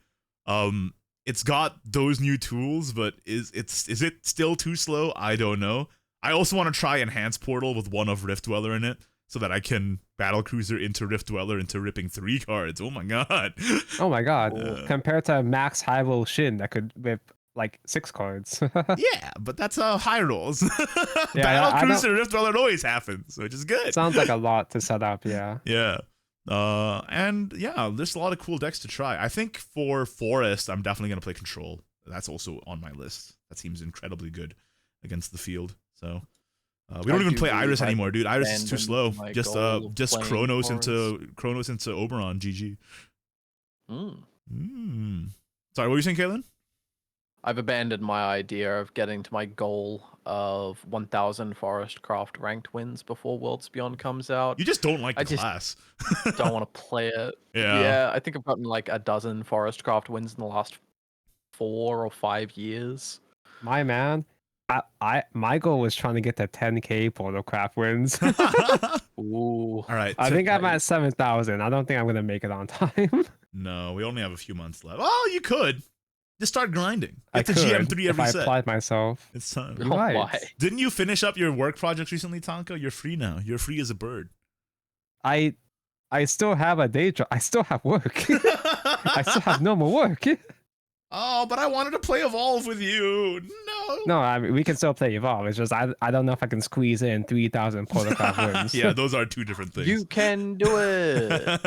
it's got those new tools, but is it still too slow? I don't know. I also want to try Enhance Portal with one of Rift Dweller in it, so that I can Battle Cruiser into Rift Dweller into ripping 3 cards. Oh my god. Oh my god. Compared to Max High Roll Shin that could rip like 6 cards. Yeah, but that's high rolls. Battle Cruiser Rift Dweller always happens, which is good. Sounds like a lot to set up, yeah. Yeah. And yeah, there's a lot of cool decks to try. I think for Forest, I'm definitely gonna play Control. That's also on my list. That seems incredibly good against the field. So we don't even play Iris anymore, dude. Iris is too slow. Just Chronos into Oberon. GG. Sorry, what were you saying, Kaylin? I've abandoned my idea of getting to my goal of 1,000 Forest Craft ranked wins before Worlds Beyond comes out. You just don't like the class. Don't want to play it. Yeah, I think I've gotten like a dozen Forest Craft wins in the last 4 or 5 years. My man, my goal was trying to get to 10k Portal Craft wins. Ooh. All right. I think I'm at 7,000. I don't think I'm gonna make it on time. No, we only have a few months left. Oh, you could. Just start grinding. Get to GM3 every set. I applied myself. It's time. Right. Didn't you finish up your work projects recently, Tonka? You're free now. You're free as a bird. I still have a day job. I still have work. I still have normal work. Oh, but I wanted to play Evolve with you. No, I mean, we can still play Evolve. It's just I don't know if I can squeeze in 3,000 Portal Craft wins. Yeah, those are 2 different things. You can do it.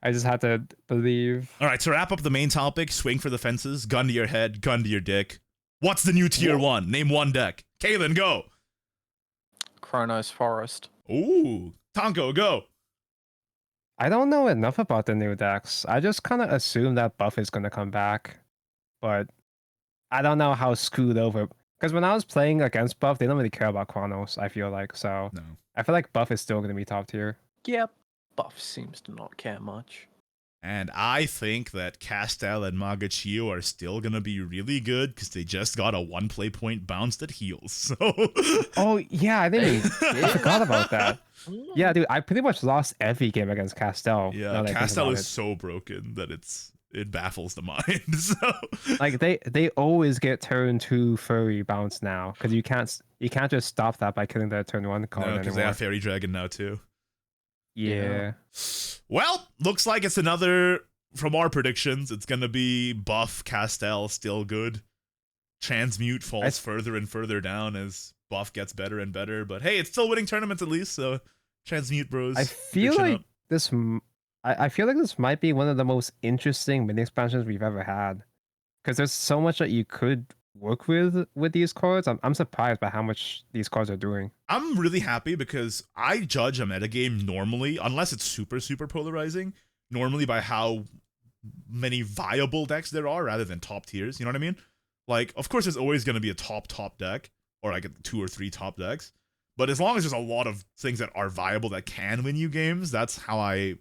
I just have to believe. All right, to wrap up the main topic, swing for the fences, gun to your head, gun to your dick. What's the new tier 1? Name 1 deck. Kaylin, go. Chronos Forest. Ooh, Tonko, go. I don't know enough about the new decks. I just kind of assume that buff is going to come back. But I don't know how screwed over. Because when I was playing against buff, they don't really care about Chronos, I feel like. So no. I feel like buff is still going to be top tier. Yep. Buff seems to not care much. And I think that Castel and Magachio are still going to be really good because they just got a 1 play point bounce that heals. So. Oh, yeah. I forgot about that. Yeah, dude. I pretty much lost every game against Castel. Yeah, Castel is so broken that it baffles the mind. So like they always get turn 2 furry bounce now because you can't just stop that by killing the turn 1 card. No, because they have Fairy Dragon now too. Yeah. Well, looks like it's another from our predictions. It's gonna be buff Castel still good. Transmute falls further and further down as buff gets better and better. But hey, it's still winning tournaments at least. So Transmute bros. I feel like this might be one of the most interesting mini expansions we've ever had, because there's so much that you could work with these cards. I'm surprised by how much these cards are doing. I'm really happy because I judge a metagame normally, unless it's super polarizing, normally by how many viable decks there are rather than top tiers. You know what I mean? Like, of course, there's always going to be a top deck or like 2 or 3 top decks, but as long as there's a lot of things that are viable that can win you games, that's how I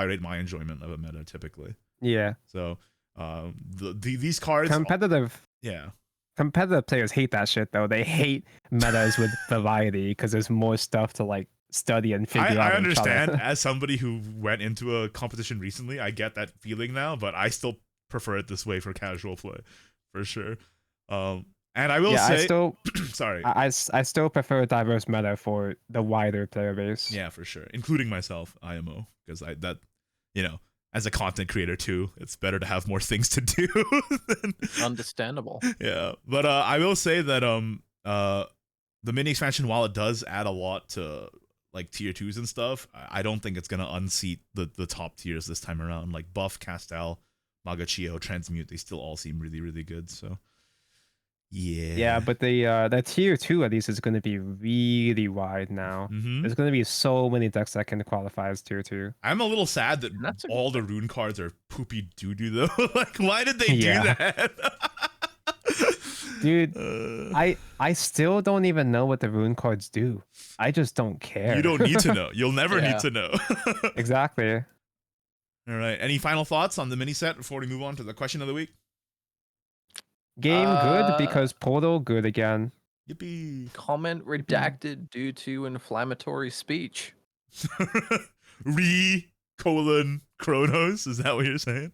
rate my enjoyment of a meta typically. Yeah. So, these cards competitive players hate that shit though. They hate metas with variety because there's more stuff to like study and figure out. I understand. As somebody who went into a competition recently, I get that feeling now, but I still prefer it this way for casual play, for sure. And I will say, I still, sorry. I still prefer a diverse meta for the wider player base. Yeah, for sure, including myself, IMO, because as a content creator too, it's better to have more things to do. Understandable. Yeah, but I will say that the mini expansion, while it does add a lot to like tier 2s and stuff, I don't think it's gonna unseat the top tiers this time around. Like Buff, Castel, Magachio, Transmute, they still all seem really, really good. So yeah. Yeah, but the tier 2 at least is going to be really wide now. There's going to be so many decks that can qualify as tier 2. I'm a little sad that all the rune cards are poopy doo-doo though. Like, why did they do that? Dude, I still don't even know what the rune cards do. I just don't care. You don't need to know. You'll never need to know. Exactly. All right. Any final thoughts on the mini set before we move on to the question of the week? Game good because Portal good again. Yippee. Comment redacted due to inflammatory speech. Chronos. Is that what you're saying?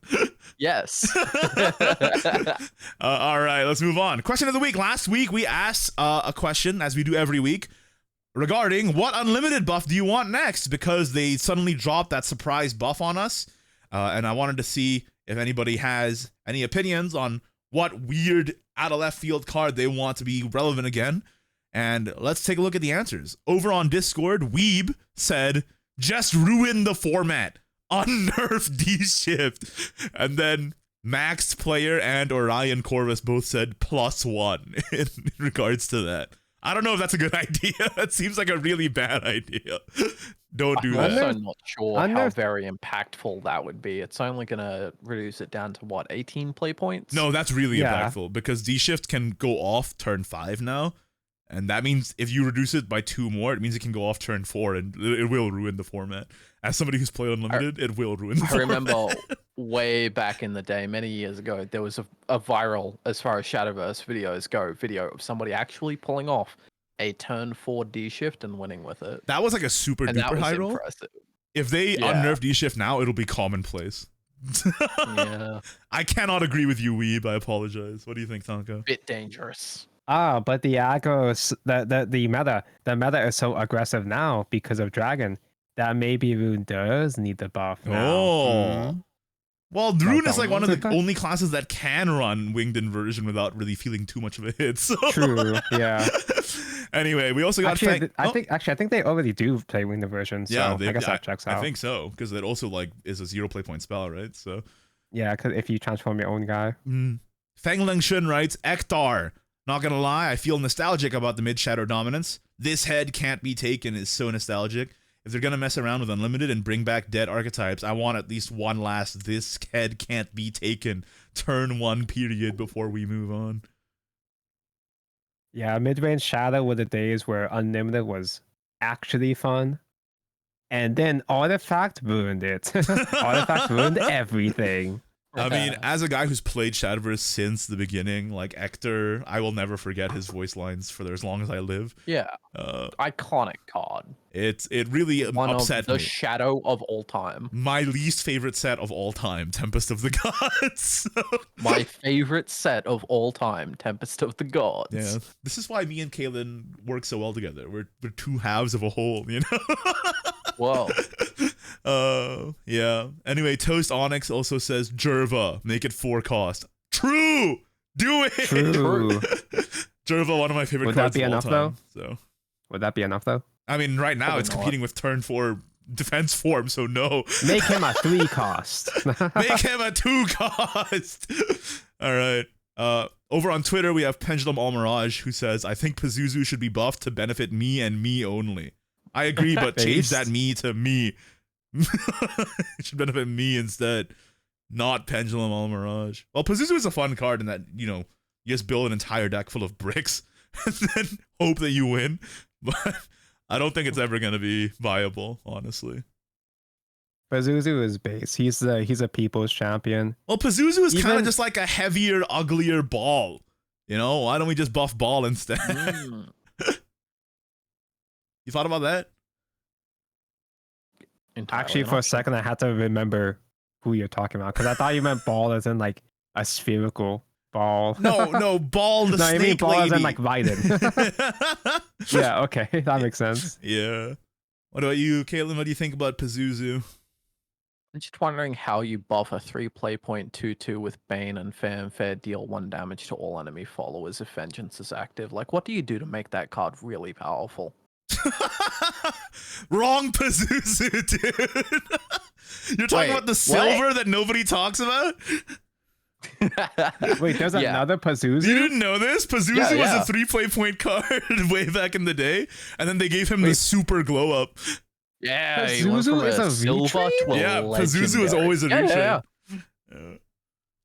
Yes. All right, let's move on. Question of the week. Last week we asked a question, as we do every week, regarding what unlimited buff do you want next, because they suddenly dropped that surprise buff on us, and I wanted to see if anybody has any opinions on what weird out of left field card they want to be relevant again. And let's take a look at the answers. Over on Discord, Weeb said, just ruin the format. Unnerf D-Shift. And then Max Player and Orion Corvus both said +1 in regards to that. I don't know if that's a good idea. That seems like a really bad idea. Don't do that. I'm also not sure how very impactful that would be. It's only going to reduce it down to, what, 18 play points? No, that's really impactful, because D-Shift can go off turn 5 now. And that means if you reduce it by 2 more, it means it can go off turn 4, and it will ruin the format. As somebody who's played Unlimited, it will ruin the format. I remember way back in the day, many years ago, there was a viral, as far as Shadowverse videos go, video of somebody actually pulling off a turn 4 D-Shift and winning with it. That was like a super duper high roll. If they unnerf D-Shift now, it'll be commonplace. Yeah. I cannot agree with you, Weeb. I apologize. What do you think, Tonka? Bit dangerous. But the aggro, the meta is so aggressive now because of Dragon that maybe Rune does need the buff now. Oh. Well, Rune is like one of the only classes that can run winged inversion without really feeling too much of a hit. So. True. Yeah. Anyway, we also got. I think they already do play winged inversion. So yeah, I guess that checks out. I think so, because it also like is a 0 play point spell, right? So. Yeah, because if you transform your own guy. Feng Ling Shun writes, Ektar. Not gonna lie, I feel nostalgic about the mid-shadow dominance. This head can't be taken is so nostalgic. If they're gonna mess around with Unlimited and bring back dead archetypes, I want at least one last this head can't be taken turn 1 period before we move on. Yeah, mid-range Shadow were the days where Unlimited was actually fun. And then Artifact ruined it. Artifact ruined everything. I mean, as a guy who's played Shadowverse since the beginning, like Ektar, I will never forget his voice lines for as long as I live. Yeah, iconic card. It really upset me. The shadow of all time. My least favorite set of all time, Tempest of the Gods. My favorite set of all time, Tempest of the Gods. Yeah, this is why me and Kaylin work so well together. We're two halves of a whole, you know. Whoa. Yeah. Anyway, Toast Onyx also says Jerva, make it 4 cost. True. Do it. True. Jerva, one of my favorite cards of all time. So. Would that be enough though? I mean, right now it's competing with turn 4 defense form, so no. Make him a 3 cost. Make him a 2 cost. All right. Over on Twitter, we have Pendulum Almirage, who says, I think Pazuzu should be buffed to benefit me and me only. I agree, but change that me to me. It should benefit me instead, not Pendulum Almirage. Well, Pazuzu is a fun card in that, you just build an entire deck full of bricks and then hope that you win. But I don't think it's ever going to be viable, honestly. Pazuzu is base. He's a people's champion. Well, Pazuzu is kind of just like a heavier, uglier ball. Why don't we just buff ball instead? You thought about that? Actually, for a second, I had to remember who you're talking about, because I thought you meant ball as in like a spherical. Ball. No, Ball the No, I snake mean ball as lady. in like Biden. Yeah, okay, that makes sense. Yeah. What about you, Caitlin? What do you think about Pazuzu? I'm just wondering how you buff a 3-play point 2/2 with Bane and Fair deal 1 damage to all enemy followers if Vengeance is active. Like, what do you do to make that card really powerful? Wrong Pazuzu, dude. You're talking Wait, about the silver that nobody talks about? Wait, there's another Pazuzu? You didn't know this? Pazuzu was a 3-play point card way back in the day, and then they gave him the super glow up. Yeah, Pazuzu is a silver V-trade? to a Yeah, Pazuzu is legendary. always a V-trade. Yeah.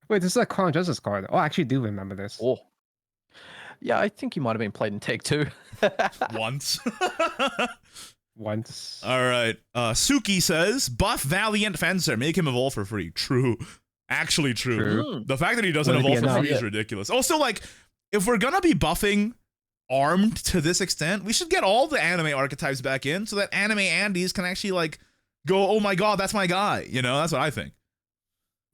Wait, this is a Crown Justice card. Oh, I actually do remember this. Oh. Yeah, I think he might have been played in Take 2. Once. Once. All right. Suki says, buff Valiant Fencer. Make him evolve for free. True. Actually true. The fact that he doesn't Would it be evolve for free enough? is ridiculous. Also, like, if we're gonna be buffing armed to this extent, we should get all the anime archetypes back in so that anime Andes can actually, like, go, oh my god, that's my guy. You know, that's what I think.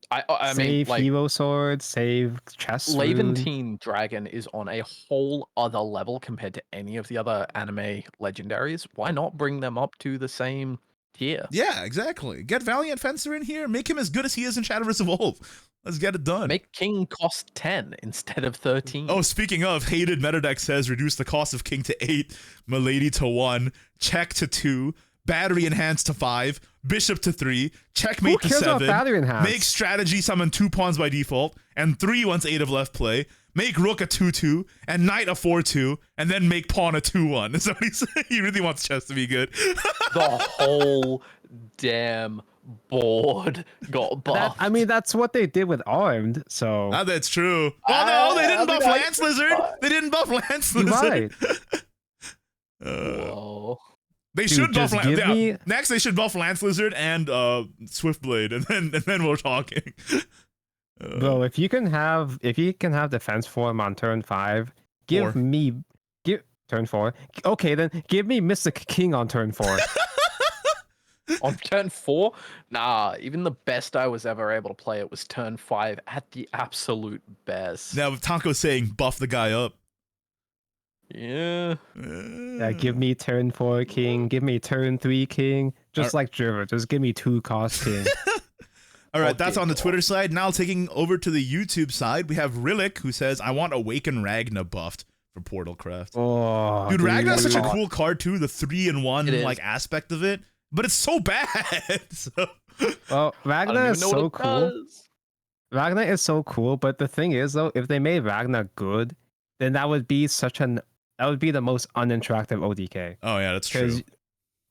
I mean, Save like, Hero Sword, save Chest Rune. Levantine Dragon is on a whole other level compared to any of the other anime legendaries. Why not bring them up to the same tier? Yeah, exactly. Get Valiant Fencer in here. Make him as good as he is in Shadowverse Evolve. Let's get it done. Make King cost 10 instead of 13. Oh, speaking of, hated Metadeck says reduce the cost of King to 8, Milady to 1, Check to 2, Battery Enhanced to 5, Bishop to 3, Checkmate Who to cares about 7, Battery Enhanced? make Strategy summon 2 pawns by default, and 3 once 8 of left play, make Rook a 2/2, and Knight a 4/2, and then make Pawn a 2/1. Is that what he's saying? He really wants chess to be good. The whole damn board got buffed. I mean, that's what they did with Armed, so... Ah, that's true. Oh no, they didn't buff Lance Lizard. They didn't buff Lance You're Lizard. right. Whoa. They Dude, should buff just give me- Next, they should buff Lance Lizard and Swiftblade, and then we're talking. Bro, if you can have defense form on turn 5, give turn 4. Okay, then give me Mystic King on turn 4. On turn 4? Nah, even the best I was ever able to play it was turn 5 at the absolute best. Now Taco's saying buff the guy up. Yeah. Yeah, give me turn 4 King, give me turn 3 King, just like Driver, just give me 2 cost King. All right, that's Okay, on the cool. Twitter side. Now taking over to the YouTube side, we have Rillick who says, I want Awaken Ragna buffed for Portal Craft. Oh, Dude, Ragna is such a dude. cool card too, the 3-in-1 It is. like aspect of it, but it's so bad. So, Well, I don't Ragnar even is know what so it cool. does. Ragnar is so cool, but the thing is though, if they made Ragnar good, then that would be the most uninteractive ODK. oh yeah, that's true.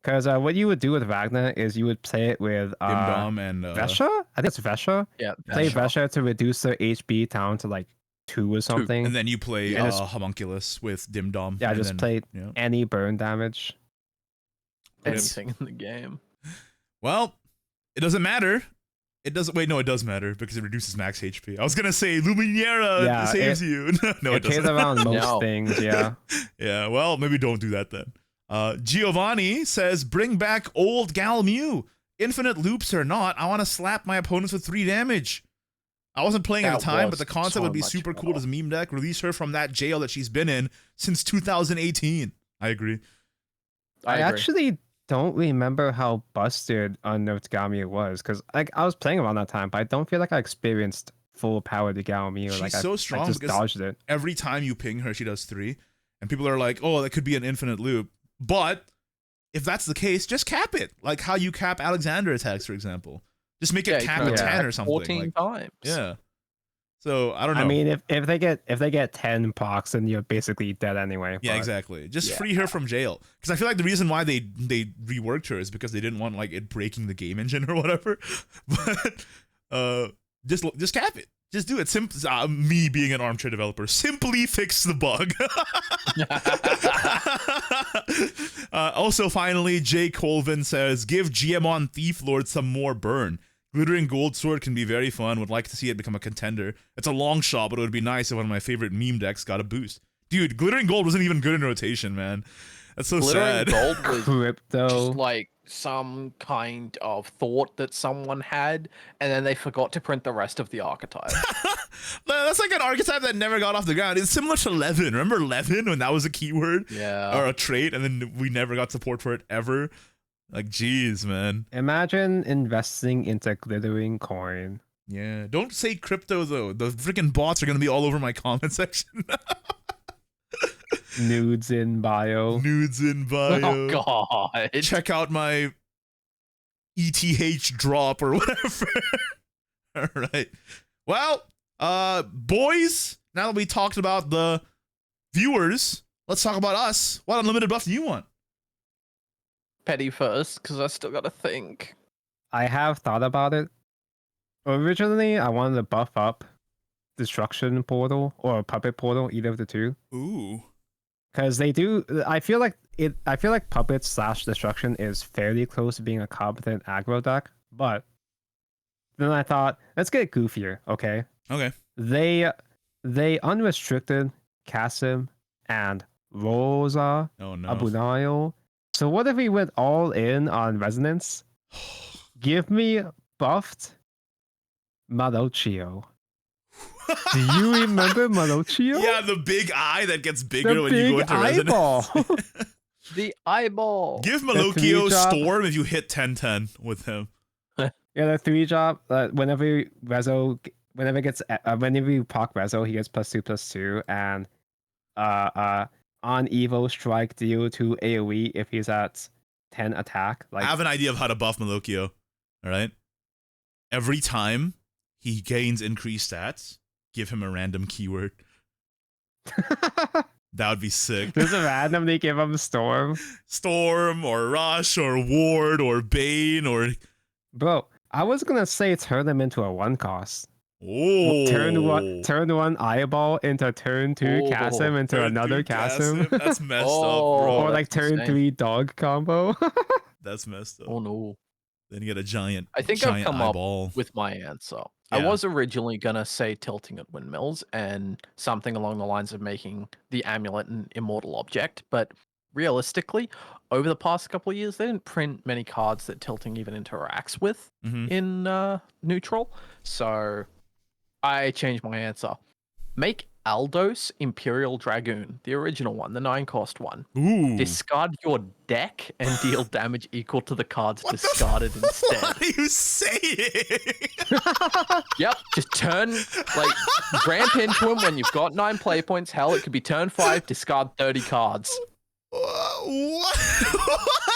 Because what you would do with Ragnar is you would play it with Dimdom and Vesha? I think it's Vesha. Yeah, Play Vesha. Vesha to reduce their HP down to like 2 or something. and then you play Yeah, just- Homunculus with Dimdom. Yeah, and just then, play yeah. any burn damage. Anything in the game. Well, it doesn't matter. It doesn't. Wait, no, it does matter because it reduces max HP. I was gonna say Luminera Yeah, saves you. No, it It plays doesn't. around most No. things, yeah. Yeah, well, maybe don't do that then. Giovanni says, bring back old Gal Mew. Infinite loops or not, I want to slap my opponents with 3 damage. I wasn't playing at That the time, but was the concept so would be much super cool better. as a meme deck. Release her from that jail that she's been in since 2018. I agree. I agree. actually don't remember how busted Unnerved Gamia was, because like I was playing around that time, but I don't feel like I experienced full power to Gamia. She's Like so I strong just because dodged it. every time you ping her, she does 3. And people are like, oh, that could be an infinite loop. But if that's the case, just cap it. Like how you cap Alexander attacks, for example. Just make it you cap can at attack 10 or something. 14 Like, times. yeah. So I don't know. I mean, if they get 10 pox, then you're basically dead anyway. yeah, but- exactly. Just Yeah. free her from jail. Because I feel like the reason why they reworked her is because they didn't want like it breaking the game engine or whatever. But just cap it. Just do it. Me being an armchair developer, simply fix the bug. Also, finally, Jay Colvin says, give GMon Thief Lord some more burn. Glittering Gold Sword can be very fun. Would like to see it become a contender. It's a long shot, but it would be nice if one of my favorite meme decks got a boost. Dude, Glittering Gold wasn't even good in rotation, man. That's so Glittering sad. Gold was Crypto. just like some kind of thought that someone had, and then they forgot to print the rest of the archetype. That's like an archetype that never got off the ground. It's similar to Levin. Remember Levin when that was a keyword? Yeah. Or a trait, and then we never got support for it ever. Like, geez, man. Imagine investing into glittering coin. Yeah. Don't say crypto, though. The freaking bots are going to be all over my comment section. Nudes in bio. Nudes in bio. Oh god. Check out my ETH drop or whatever. All right. Well, boys, now that we talked about the viewers, let's talk about us. What unlimited buff do you want? Petty first, because I still gotta think. I have thought about it. Originally, I wanted to buff up Destruction Portal or Puppet Portal, either of the two. Ooh. Because they do, I feel like Puppet / Destruction is fairly close to being a competent aggro deck, but then I thought, let's get goofier, okay? Okay. They unrestricted Kasim and Rosa Oh no. Abunayo. So what if we went all in on Resonance? Give me buffed Marochio. Do you remember Marochio? Yeah, the big eye that gets bigger The when you go big into eyeball. resonance. The eyeball. Give The Malokio 3-drop. Storm if you hit 10-10 with him. Yeah, the 3-drop. Whenever you proc Rezo, he gets +2/+2, and on Evo strike deal 2 AoE if he's at 10 attack. I have an idea of how to buff Malokio. All right. Every time he gains increased stats, give him a random keyword. That would be sick. Just randomly give him Storm. Storm or Rush or Ward or Bane or Bro, I was gonna say turn him into a 1-cost. oh Turn one eyeball into turn 2 Oh, Kasim into Turn another 3 Kasim. That's messed Oh. up, bro. Or like that's turn insane. 3 dog combo. That's messed up. Oh no. Then you get a giant. I think I've giant come up eyeball. with my answer. I Yeah. was originally gonna say tilting at windmills and something along the lines of making the amulet an immortal object, but realistically, over the past couple of years, they didn't print many cards that tilting even interacts with Mhm. in neutral. So I changed my answer. Make Aldos Imperial Dragoon, the original one, the 9-cost one. Ooh. Discard your deck and deal damage equal to the cards What the discarded instead. What are you saying? Yep, just turn, like, ramp into him when you've got 9 play points. Hell, it could be turn 5, discard 30 cards. What?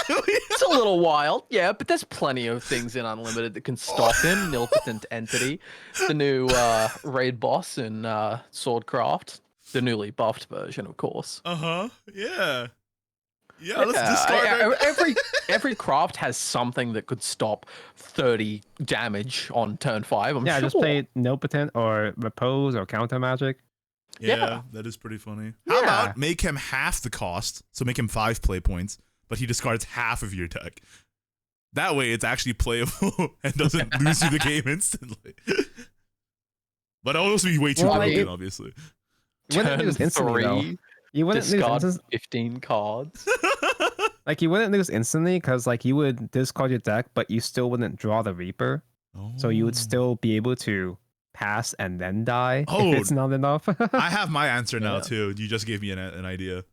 It's a little wild, yeah, but there's plenty of things in Unlimited that can stop him. Nilpotent Entity, the new raid boss in Swordcraft, the newly buffed version, of course. Uh-huh. Yeah. Yeah, let's discard every craft has something that could stop 30 damage on turn 5. I'm Yeah, sure. just play Nilpotent or Repose or Counter Magic. Yeah, that is pretty funny. How about make him half the cost, so make him 5 play points, but he discards half of your deck. That way it's actually playable and doesn't lose you the game instantly. But it'll also be way too Well, broken, obviously. You wouldn't Turn lose instantly, though. 3, You wouldn't lose discard instantly. 15 cards. Like, you wouldn't lose instantly because, like, you would discard your deck, but you still wouldn't draw the Reaper. So you would still be able to pass and then die if it's not enough. I have my answer now, Yeah. too. You just gave me an idea.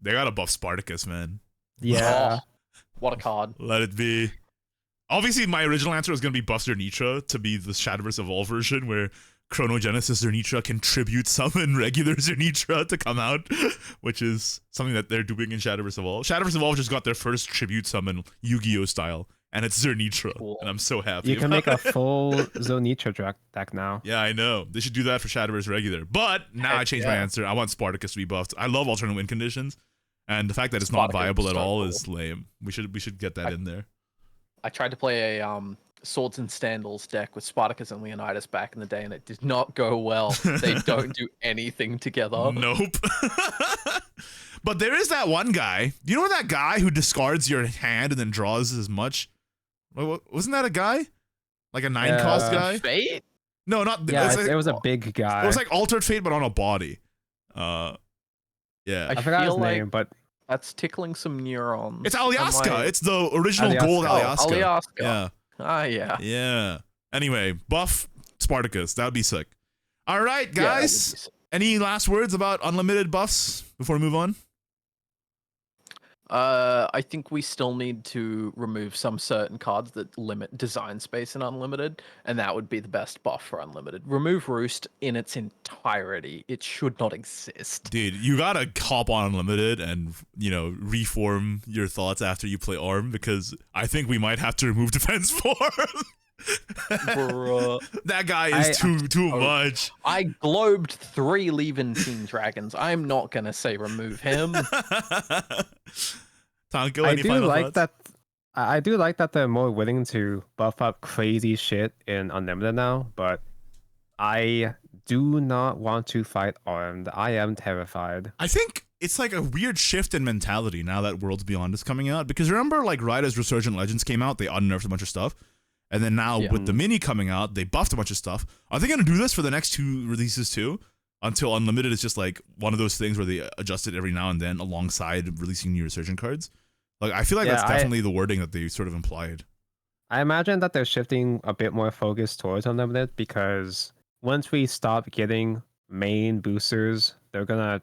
They gotta buff Spartacus, man. Yeah. Oh, what a card. Let it be. Obviously, my original answer was going to be buff Zernitra to be the Shadowverse Evolve version where Chronogenesis Zernitra can tribute summon regular Zernitra to come out, which is something that they're doing in Shadowverse Evolve. Shadowverse Evolve just got their first tribute summon Yu-Gi-Oh style, and it's Zernitra, Cool. and I'm so happy. You can about make a it. full Zonitra deck now. Yeah, I know. They should do that for Shadowverse regular. But now I changed my yeah. answer. I want Spartacus to be buffed. I love alternate win conditions, and the fact that it's not Spartacus viable is at so all cool. is lame. We should get that in there. I tried to play a Swords and Sandals deck with Spartacus and Leonidas back in the day, and it did not go well. They don't do anything together. Nope. But there is that one guy. You know that guy who discards your hand and then draws as much? Wasn't that a guy? Like a 9-cost guy? Fate? No, not. Yeah, like, it was a big guy. It was like Altered Fate, but on a body. Yeah. I forgot his feel like name, but that's tickling some neurons. It's on Alyaska. my- It's the original Alyaska. gold Oh, Alyaska. Alyaska. Yeah. Ah, yeah. Yeah. Anyway, buff Spartacus. That would be sick. All right, guys. Any last words about unlimited buffs before we move on? I think we still need to remove some certain cards that limit design space in Unlimited, and that would be the best buff for Unlimited. Remove Roost in its entirety. It should not exist. Dude, you gotta hop on Unlimited and, reform your thoughts after you play ARM, because I think we might have to remove Defense Form. Bruh. That guy is too much. I globed 3 leaving Team Dragons. I'm not gonna say remove him. Tonko, any final thoughts? I do like that they're more willing to buff up crazy shit in Unlimited now, but I do not want to fight Armed. I am terrified. I think it's like a weird shift in mentality now that Worlds Beyond is coming out, because remember, like, right as Resurgent Legends came out, they unnerfed a bunch of stuff. And then now with the mini coming out, they buffed a bunch of stuff. Are they going to do this for the next 2 releases too? Until Unlimited is just like one of those things where they adjust it every now and then alongside releasing new Resurgent cards. Like, I feel like that's definitely the wording that they sort of implied. I imagine that they're shifting a bit more focus towards Unlimited, because once we stop getting main boosters, they're going to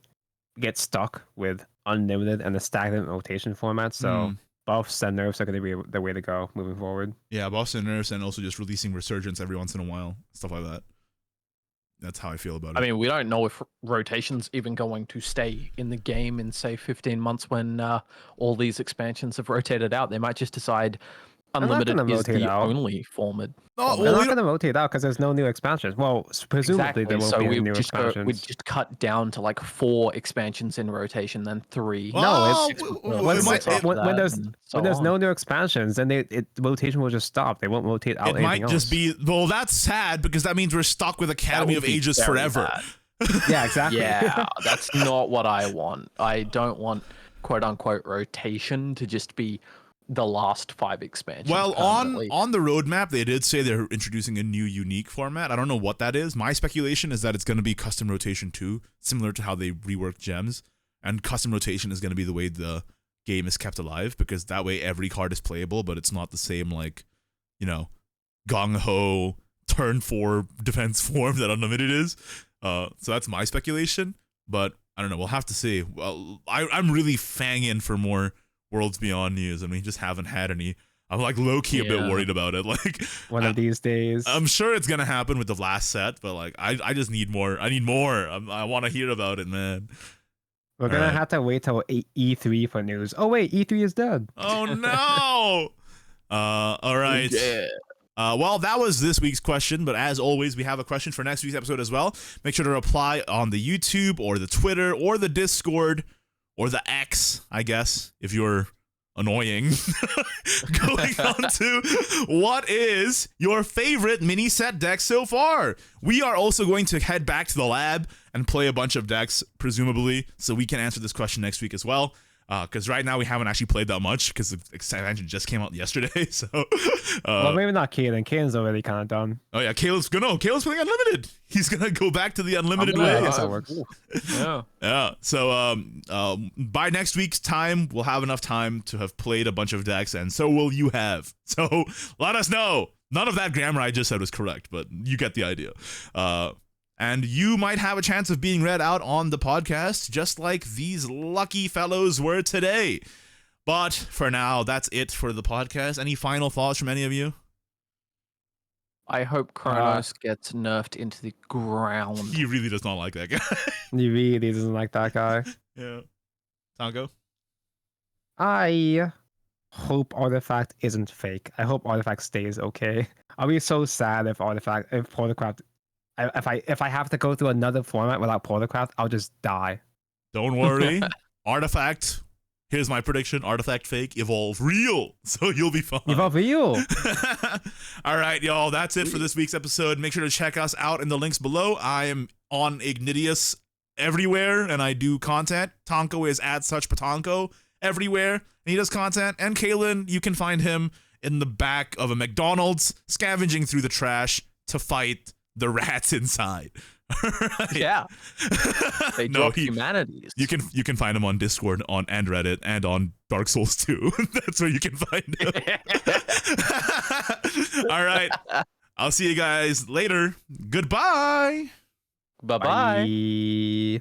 get stuck with Unlimited and the stagnant rotation format. So buffs and nerfs are going to be the way to go moving forward. Yeah, buffs and nerfs, and also just releasing Resurgence every once in a while, stuff like that. That's how I feel about it. I mean, we don't know if rotation's even going to stay in the game in, say, 15 months when all these expansions have rotated out. They might just decide Unlimited is the only format. Oh, they're not going to rotate out because there's no new expansions. Well, presumably there won't be new expansions. We just cut down to like 4 expansions in rotation, then 3. Well, when there's no new expansions, then rotation will just stop. They won't rotate out anything else. It might just be, well, that's sad, because that means we're stuck with Academy of Ages forever. Yeah, exactly. Yeah, that's not what I want. I don't want quote unquote rotation to just be the last 5 expansions. Well, on the roadmap, they did say they're introducing a new unique format. I don't know what that is. My speculation is that it's going to be custom rotation 2, similar to how they reworked gems. And custom rotation is going to be the way the game is kept alive, because that way every card is playable, but it's not the same, like, gung-ho turn 4 defense form that Unlimited is. So that's my speculation, but I don't know. We'll have to see. Well, I'm really fanging for more Worlds Beyond news, and we just haven't had any. I'm like low-key a bit worried about it. Like, one of these days. I'm sure it's gonna happen with the last set, but like I just need more. I need more. I want to hear about it, man. We're gonna have to wait till E3 for news. Oh wait, E3 is dead. Oh no. All right. Yeah. Well, that was this week's question, but as always, we have a question for next week's episode as well. Make sure to reply on the YouTube or the Twitter or the Discord or the X, I guess, if you're annoying. Going on to what is your favorite mini set deck so far? We are also going to head back to the lab and play a bunch of decks, presumably, so we can answer this question next week as well. Because right now we haven't actually played that much because the expansion just came out yesterday. So, well, maybe not Kaden. Kaden's already kind of done. Oh yeah, Caleb's playing Unlimited. He's gonna go back to the Unlimited way. I guess that works. Yeah. So by next week's time, we'll have enough time to have played a bunch of decks, and so will you have. So let us know. None of that grammar I just said was correct, but you get the idea. And you might have a chance of being read out on the podcast, just like these lucky fellows were today. But for now, that's it for the podcast. Any final thoughts from any of you? I hope Kronos gets nerfed into the ground. He really does not like that guy. He really doesn't like that guy. Yeah. Tongo? I hope Artifact isn't fake. I hope Artifact stays okay. I'll be so sad if Portercraft... If I have to go through another format without Portercraft, I'll just die. Don't worry. Artifact, here's my prediction. Artifact fake, evolve real. So you'll be fine. Evolve real. All right, y'all. That's it for this week's episode. Make sure to check us out in the links below. I am on Ignideus everywhere, and I do content. Tonko is @suchpatonko everywhere, and he does content. And Kalen, you can find him in the back of a McDonald's, scavenging through the trash to fight the rats inside. Right. Yeah. They drop humanities. You can find him on Discord, and Reddit, and on Dark Souls 2. That's where you can find him. All right. I'll see you guys later. Goodbye. Bye-bye. Bye.